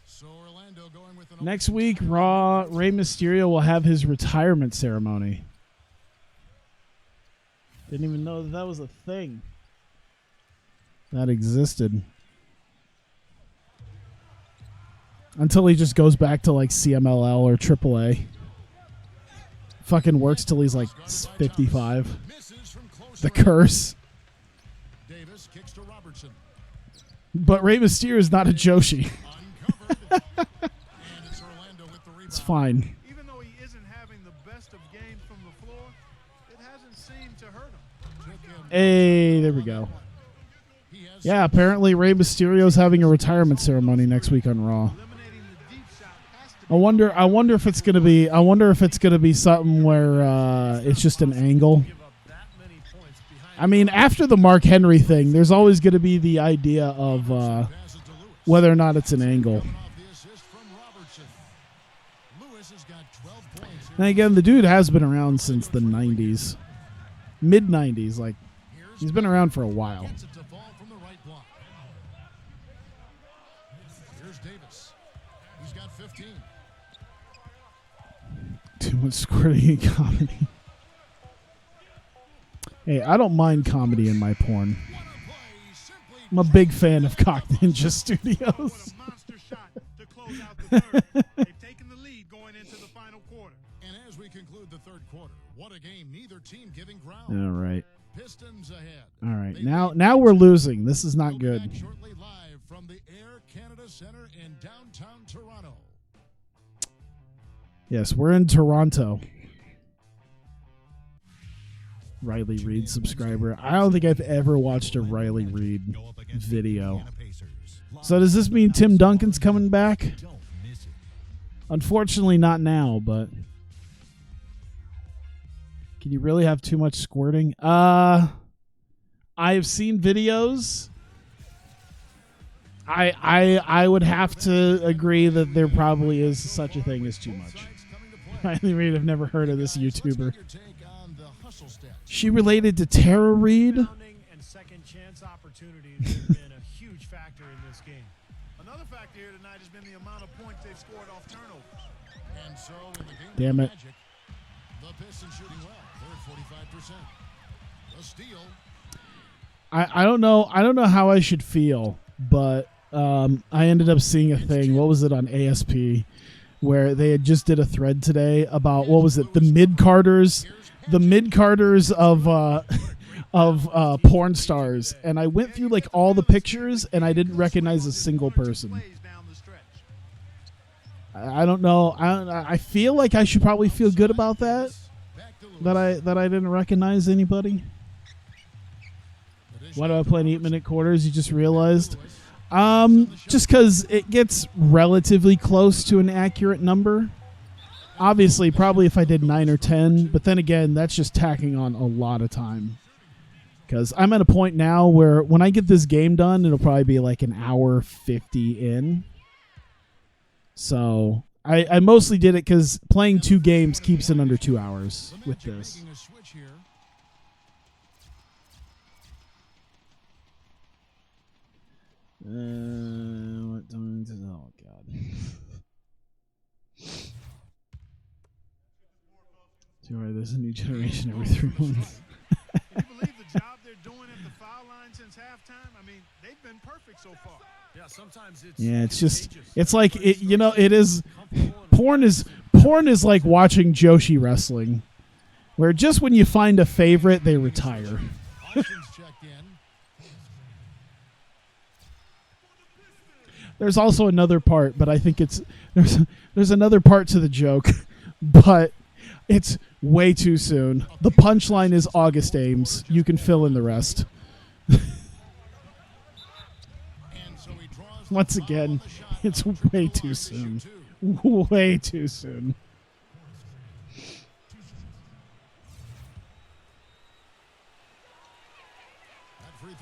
So Orlando going with an Next week, Raw, Rey Mysterio will have his retirement ceremony. Didn't even know that was a thing that existed. Until he just goes back to like CMLL or AAA. Fucking works till he's like 55. misses from close The range. curse. Davis kicks to Robertson. But Rey Mysterio is not a Joshi. Uncovered. And it's Orlando with the rebound. It's fine. Even though he isn't having the best of games from the floor, it hasn't seemed to hurt him. Took him Hey, there we go. He has Yeah, apparently Rey Mysterio's having a retirement ceremony next week on Raw. Eliminating the deep shot has to I wonder if it's gonna be something where it's just an angle. Give up that many points behind. I mean, after the Mark Henry thing, there's always gonna be the idea of passes to Lewis. whether or not it's an angle. Coming off the assist from Robertson. Lewis has got 12 points. And again, the dude has been around since the 90s, mid 90s. Like he's been around for a while. Gets it to fall from the right block. Here's Davis. He's got 15. Too much squirting in comedy. Hey, I don't mind comedy in my porn. What a play. Simply I'm a big fan of Cock Ninja What Studios. a monster shot to close out the third. They've taken the lead going into the final quarter. And as we conclude the third quarter, what a game. Neither team giving ground. All right. Pistons ahead. All right. They Now lead we're losing. This is We'll not be good. back shortly live from the Air Canada Centre in downtown Toronto. Yes, we're in Toronto. Riley Reid subscriber. I don't think I've ever watched a Riley Reid Go up against video. Indiana Pacers. So does this mean Tim Duncan's coming back? Don't miss it. Unfortunately, not now, but can you really have too much squirting? I have seen videos. I would have to agree that there probably is such a thing as too much. Sides coming to play. Riley Reid, I've never heard of this Guys, let's get YouTuber. your take on the hustle stats. She related to Tara Reid? Rebounding and second chance opportunities have been a huge factor in this game. Another factor here tonight has been the amount of points they've scored off turnovers. And so in the game Damn of it. Magic, the Pistons shooting well. They're at 45%. The steal. I don't know how I should feel, but I ended up seeing a thing. What was it on ASP, where they had just did a thread today about what was it? The mid Carters of porn stars, and I went through like all the pictures, and I didn't recognize a single person. Plays down the stretch. I don't know. I feel like I should probably feel good about that. Back to Lewis. That I didn't recognize anybody. Why do I play an 8-minute quarters? You just realized. Just because it gets relatively close to an accurate number. Obviously, probably if I did 9 or 10, but then again, that's just tacking on a lot of time. Because I'm at a point now where when I get this game done, it'll probably be like an hour 50 in. So I mostly did it because playing 2 games keeps it under 2 hours The with Magic this. making a switch here. What time is it? Oh God. 2 hours. There's a new generation every 3 months. Can you believe the job they're doing at the foul line since halftime? I mean, they've been perfect so far. Yeah, sometimes it's Yeah, it's just contagious. it's like it. You know, it is. Comfortable and Porn is like watching Joshi wrestling, where just when you find a favorite, they retire. Austin's checked in. There's also another part, but I think there's another part to the joke, but it's way too soon. The punchline is August Ames. You can fill in the rest. Once again, it's way too soon. Way too soon.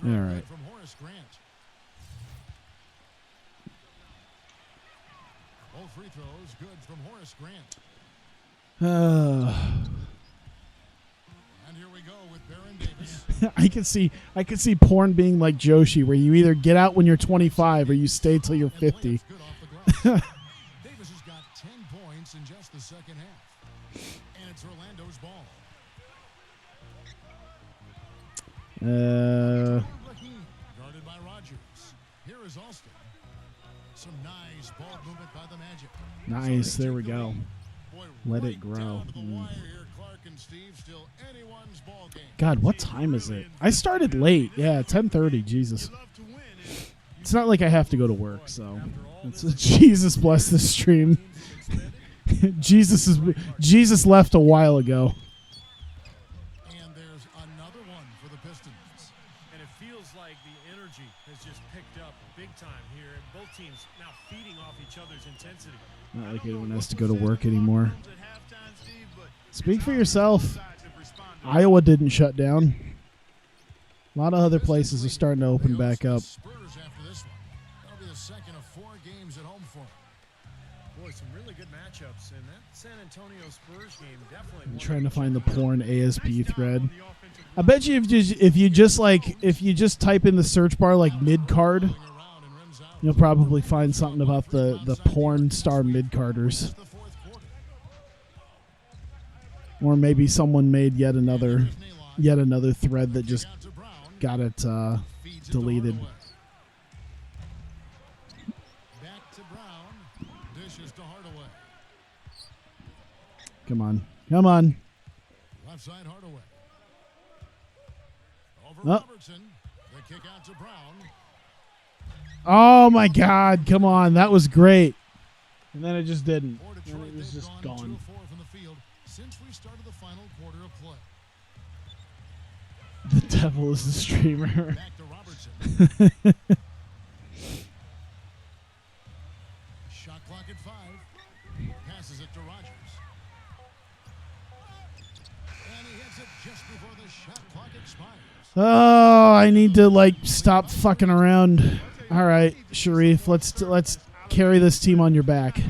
All right. From Horace Grant. Both free throws good from Horace Grant. And here we go with Baron Davis. I can see porn being like Joshi, where you either get out when you're 25 or you stay till you're 50. Davis has got 10 points in just the second half. And it's Orlando's ball. Guarded by Rogers. Here is Alston. Some nice ball movement by the Magic. Nice, there we go. Boy, Let right it grow. down to the wire here, Clark and Steve, still anyone's ball game. God, what time is it? I started late. Yeah, 10:30. Jesus. It's not like I have to go to work, so it's Jesus bless this stream. Jesus left a while ago. And there's another one for the Pistons. And it feels like the energy has just picked up big time here. And both teams now feeding off each other's intensity. Not like anyone has to go to work anymore. Speak for yourself. Iowa didn't shut down. A lot of other places are starting to open back up. Spurs after this one. That'll be the second of 4 games at home for them. Boy, some really good matchups. And that San Antonio Spurs game definitely. I'm trying to find the porn ASP thread. I bet you if you just type in the search bar like mid card, you'll probably find something about the porn star mid carders. Or maybe someone made yet another thread that just got it deleted. Back to Brown. Dishes to Hardaway. Come on. Come on. Left side Hardaway. Over Oh. Robertson. The kick out to Brown. Oh my God. Come on. That was great. And then it just didn't. For And Detroit, it was they've just gone 2 gone. of 4 from the field since we started the final quarter of play. The devil is the streamer. Back to Robertson. Shot clock at 5. Passes it to Rogers. And he hits it just before the shot clock expires. Oh, I need to stop fucking around. All right, Shareef, let's carry this team on your back. Yeah,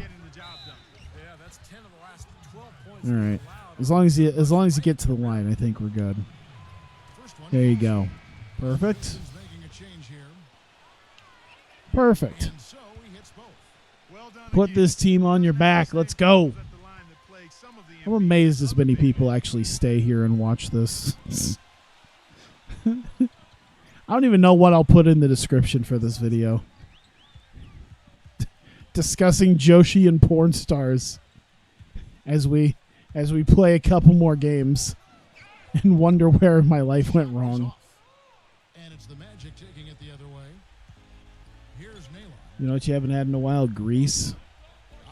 that's 10 of the last 12 points. All right. As long as you get to the line, I think we're good. There you go. Perfect. He's making a change here. Perfect. And so he hits both. Put this team on your back. Let's go. I'm amazed as many people actually stay here and watch this. I don't even know what I'll put in the description for this video. Discussing Joshi and porn stars as we play a couple more games and wonder where my life went wrong. And it's the Magic taking it the other way. Here's Naylor. You know what you haven't had in a while? Grease.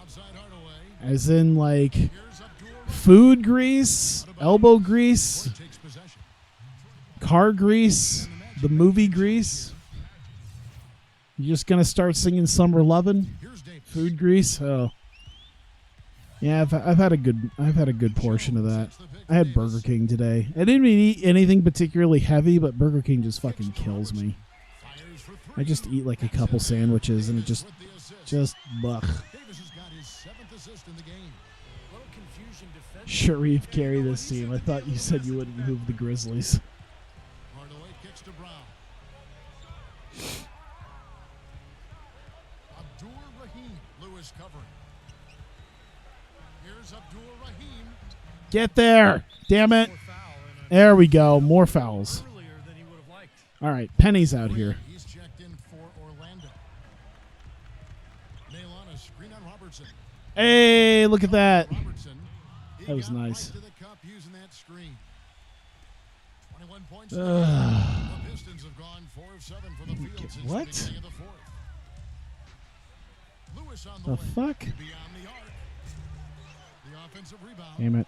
Outside Hardaway. As in Here's Abdul. food grease, elbow grease, Takes possession. car grease, the movie grease. You just gonna start singing Summer Lovin'? Here's Davis. Food grease? Oh. Yeah, I've had a good portion of that. I had Burger King today. I didn't even eat anything particularly heavy, but Burger King just fucking kills me. Fires for 3. I just eat like a couple sandwiches and it just buck. Davis has got his 7th assist in the game. Little confusion defensively. Shareef, carry this team. I thought you said you wouldn't move the Grizzlies. Hardaway kicks to Brown. Abdul Rahim. Lewis covering. Here's Abdul Rahim. Get there. Damn it. There we go. More fouls. Earlier than he would have liked. All right. Penny's out here. He's checked in for Orlando. Nail on a screen on Robertson. Hey, look at that. Robertson. He That was got nice. Right to the cup using that screen. 21 points. Ugh. The Pistons have gone 4 of 7 from the field since What? the beginning of the 4th. Lewis on the The way. fuck? Beyond the arc. The offensive rebound. Damn it.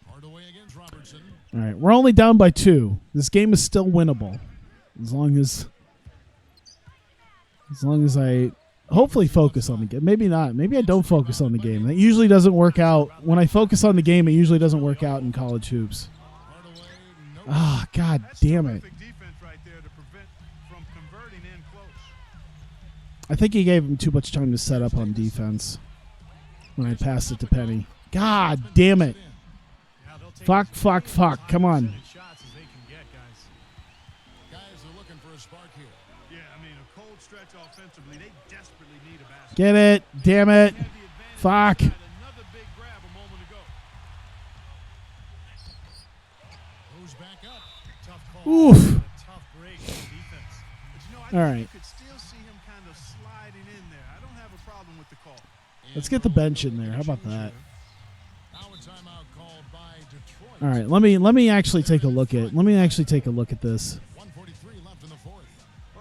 Hardaway against Robertson. All right. We're only down by 2. This game is still winnable. As long as I hopefully focus on the game. Maybe not. Maybe I don't focus on the game. That usually doesn't work out. When I focus on the game, it usually doesn't work out in college hoops. Ah, God damn it. Terrific defense right there to prevent from converting in close. I think he gave him too much time to set up on defense when I passed it to Penny. God damn it. Yeah, they'll take Fuck, as fuck, many fuck. Come on. high-percentage shots as they can get, guys. Guys are looking for a spark here. Yeah, I mean, a cold stretch offensively. They desperately need a basket. Get it. Damn it. Had the advantage Fuck. inside. Another big grab a moment ago. Goes back up. Tough call. Oof. A tough break for the defense. But you know, I All think right. you could still see him kind of sliding in there. I don't have a problem with the call. Let's get the bench in there. How about that? Now a timeout called by Detroit. All right. Let me actually take a look at. Let me actually take a look at this. 1:43 left in the fourth.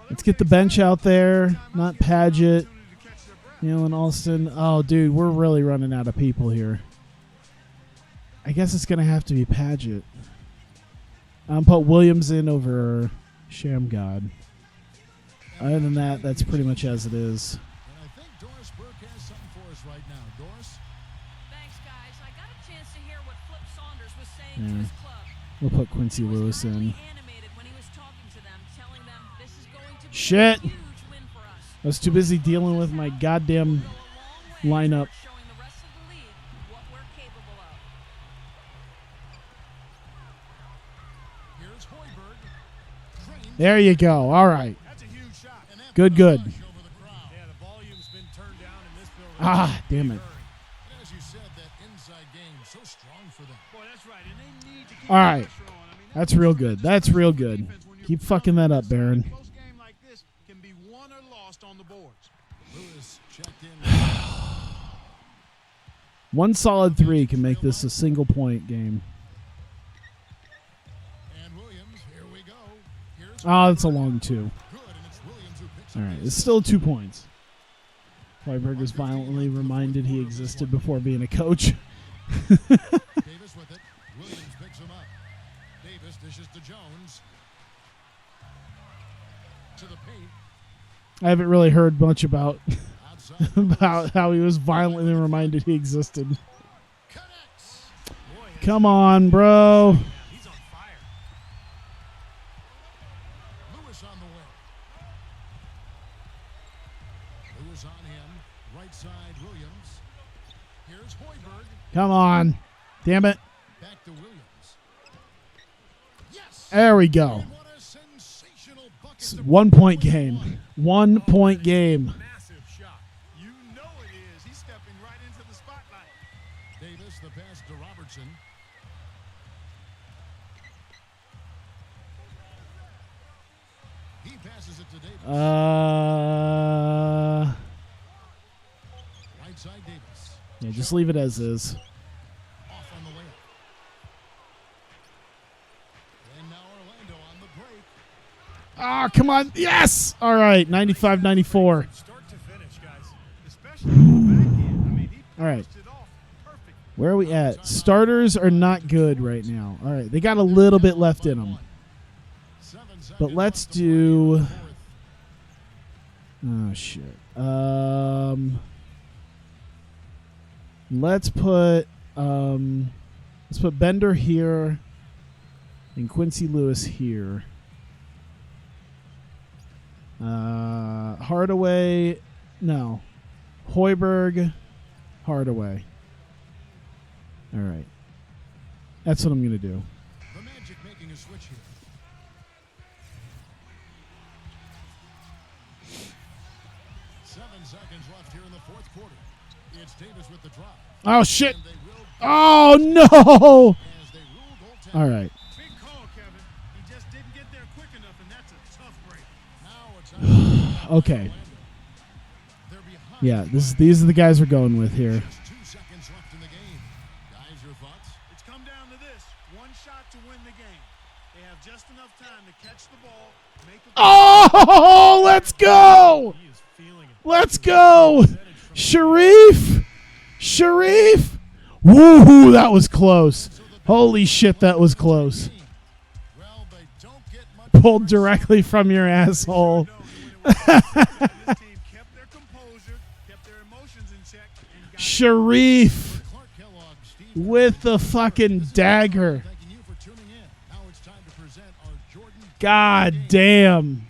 Let's get the bench out there. Not Paget. Neil and Alston. Oh, dude, we're really running out of people here. I guess it's gonna have to be Paget. Put Williams in over Shamgod. Other than that, that's pretty much as it is. And I think Doris Burke has something for us right now. Doris? Thanks, guys. I got a chance to hear what Flip Saunders was saying Yeah. to his club. We'll put Quincy He was Lewis in. really animated when he was talking to them, telling them this is going to be Shit. a huge win for us. I was too busy dealing with my goddamn Go a long way lineup. towards showing the rest of the league what we're capable of. Here's Hoiberg. Drained. There you go. All right. That's a huge shot. And that Good, put a good. rush over the crowd. Yeah, the volume's been turned down in this building. Ah, damn it. And as you said, that inside game so strong for them. Boy, that's right. And they need to keep All right. the pressure on. I mean, That's real good. That's real good. Keep fucking that up, Baron. a close game like this can be won or lost on the boards. Lewis checked in. One solid three can make this a single point game. And Williams, here we go. Here's Oh, that's a long two. good, and it's Williams who picks All up right. the It's still 2 points. Hoiberg was violently reminded he existed before being a coach. Davis with it. Williams picks him up. Davis dishes to Jones. To the paint. I haven't really heard much about Outside. about how he was violently reminded he existed. Connects. Boy, Come on, bro. he's on fire. Lewis on the way. Lewis on him. Right side, Williams. Here's Hoiberg. Come on. Damn it. Back to Williams. Yes. There we go. And what a sensational bucket It's to 1 point game. 1 point game. Massive shot. You know it is. He's stepping right into the spotlight. Davis, the pass to Robertson. He passes it to Davis. Uh, Right side, Davis. yeah, just leave it as is. Off on the layup. And now Orlando on the break. Ah, come on. Yes. All right. 95-94. Start to finish, guys. Especially on the back end. I mean, he All right. pushed it off perfect. Where are we at? Starters are not good right now. All right. They got a little bit left in them. 7 seconds But let's left to play in the do. fourth. Oh shit. Let's put Bender here and Quincy Lewis here. Hardaway, no. Hoiberg, Hardaway. All right. That's what I'm gonna do. The Magic making a switch here. 7 seconds left here in the fourth quarter. It's Davis with the drive. Oh shit. And they will Oh no. as they rule goaltending. All right. Big call, Kevin. He just didn't get there quick enough, and that's a tough break. Now it's out. Okay. They're behind. Yeah, these are the guys we're going with here. Just 2 seconds left in the game. Guys, your thoughts? It's come down to this. One shot to win the game. They have just enough time to catch the ball, make a Oh, let's go. He is feeling it. Let's go. Shareef. Shareef. Woohoo, that was close. Holy shit, that was close. Well, they don't get much pulled directly from your asshole. This team kept their composure, kept their emotions in check, and got Shareef Clark Kellogg, Steve, with the fucking dagger. thanking you for tuning in. Now it's time to present our Jordan. God damn.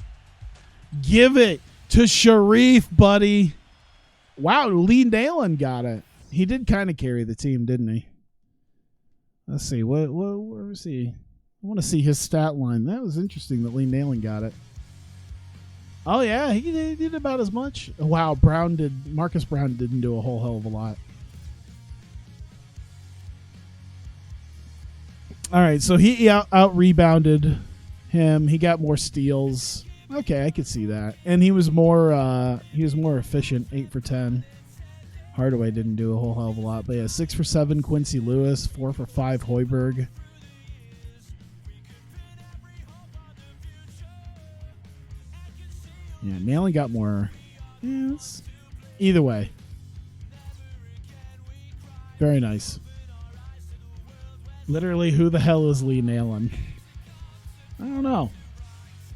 Give it to Shareef, buddy. Wow, Lee Nalen got it. He did kind of carry the team, didn't he? Let's see. Where was he? I want to see his stat line. That was interesting that Lee Nalen got it. Oh, yeah. He did about as much. Wow, Marcus Brown didn't do a whole hell of a lot. All right, so he out rebounded him. He got more steals. Okay, I could see that. And he was more efficient, 8 for 10. Hardaway didn't do a whole hell of a lot, but yeah, 6 for 7 Quincy Lewis, 4 for 5 Hoiberg. Yeah, Nalen got more. Yes. Either way. Very nice. Literally, who the hell is Lee Nalen? I don't know.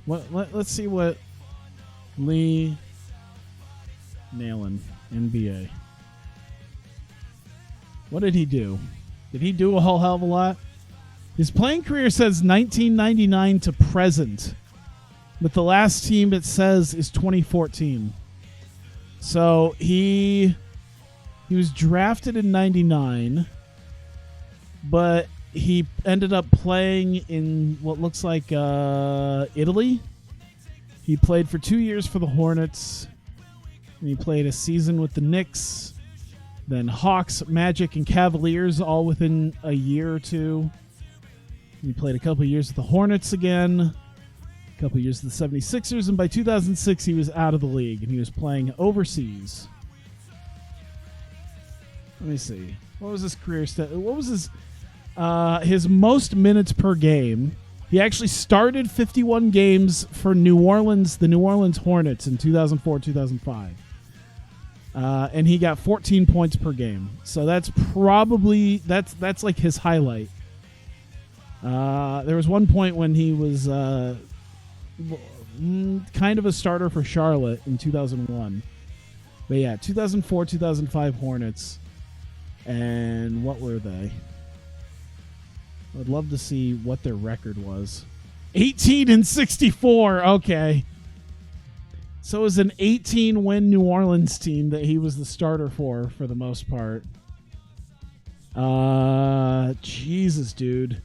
Let's see what Lee Nalen, NBA. What did he do? Did he do a whole hell of a lot? His playing career says 1999 to present, but the last team it says is 2014. So he was drafted in 99, but he ended up playing in what looks like Italy. He played for 2 years for the Hornets, and he played a season with the Knicks, then Hawks, Magic, and Cavaliers all within a year or two. He played a couple of years with the Hornets again, a couple of years with the 76ers, and by 2006 he was out of the league, and he was playing overseas. Let me see. What was his career stat? What was his most minutes per game? He actually started 51 games for the New Orleans Hornets in 2004-2005. And he got 14 points per game. So that's probably that's like his highlight. There was one point when he was kind of a starter for Charlotte in 2001. But yeah, 2004-2005 Hornets. And what were they? I'd love to see what their record was. 18-64. Okay. So it was an 18-win New Orleans team that he was the starter for the most part. Jesus, dude.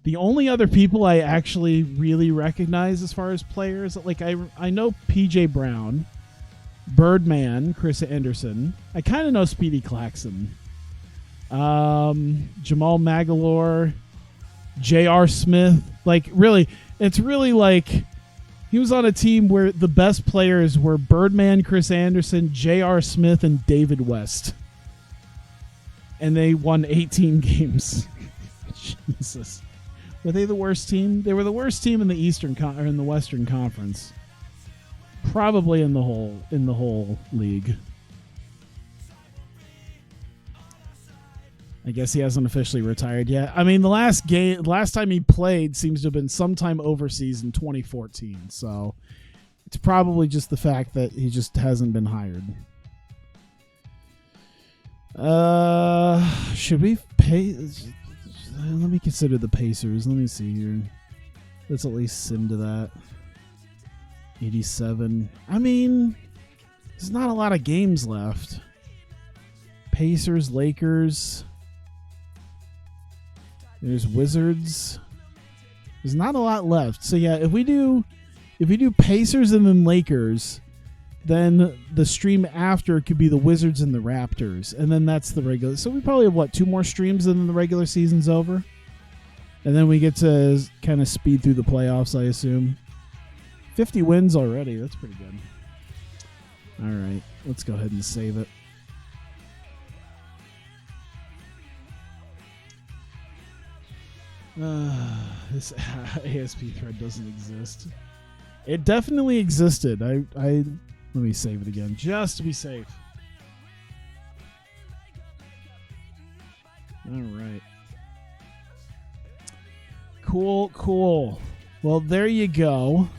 The only other people I actually really recognize as far as players, like I know P.J. Brown, Birdman, Chris Anderson. I kind of know Speedy Claxton. Jamal Magalore, J.R. Smith. Like, really, it's really like he was on a team where the best players were Birdman, Chris Anderson, J.R. Smith, and David West. And they won 18 games. Jesus. Were they the worst team? They were the worst team in the in the Western Conference. Probably in the whole league. I guess he hasn't officially retired yet. I mean, the last time he played seems to have been sometime overseas in 2014. So it's probably just the fact that he just hasn't been hired. Should we pay? Let me consider the Pacers. Let me see here. Let's at least sim to that. 87. I mean, there's not a lot of games left. Pacers, Lakers. There's Wizards. There's not a lot left. So yeah, if we do Pacers and then Lakers, then the stream after could be the Wizards and the Raptors, and then that's the regular. So we probably have 2 more streams, and then the regular season's over, and then we get to kind of speed through the playoffs. I assume 50 wins already. That's pretty good. All right, let's go ahead and save it. This ASP thread doesn't exist. It definitely existed. Let me save it again, just to be safe. All right. Cool. Well, there you go.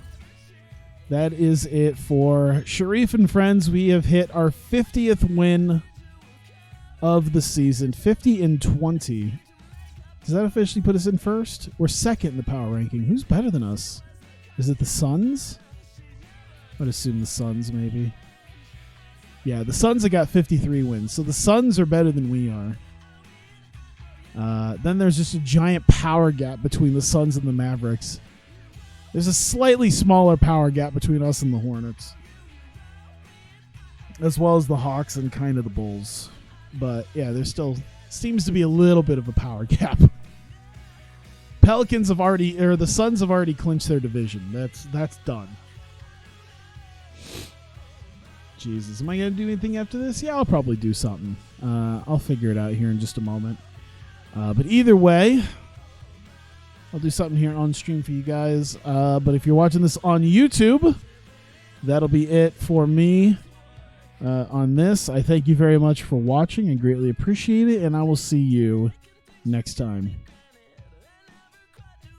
That is it for Shareef and Friends. We have hit our 50th win of the season. 50-20. Does that officially put us in first? We're second in the power ranking. Who's better than us? Is it the Suns? I'd assume the Suns, maybe. Yeah, the Suns have got 53 wins. So the Suns are better than we are. Then there's just a giant power gap between the Suns and the Mavericks. There's a slightly smaller power gap between us and the Hornets, as well as the Hawks and kind of the Bulls. But yeah, there still seems to be a little bit of a power gap. The Suns have already clinched their division. That's done. Jesus, am I gonna do anything after this? Yeah, I'll probably do something. I'll figure it out here in just a moment. But either way, I'll do something here on stream for you guys. But if you're watching this on YouTube, that'll be it for me on this. I thank you very much for watching. I greatly appreciate it, and I will see you next time.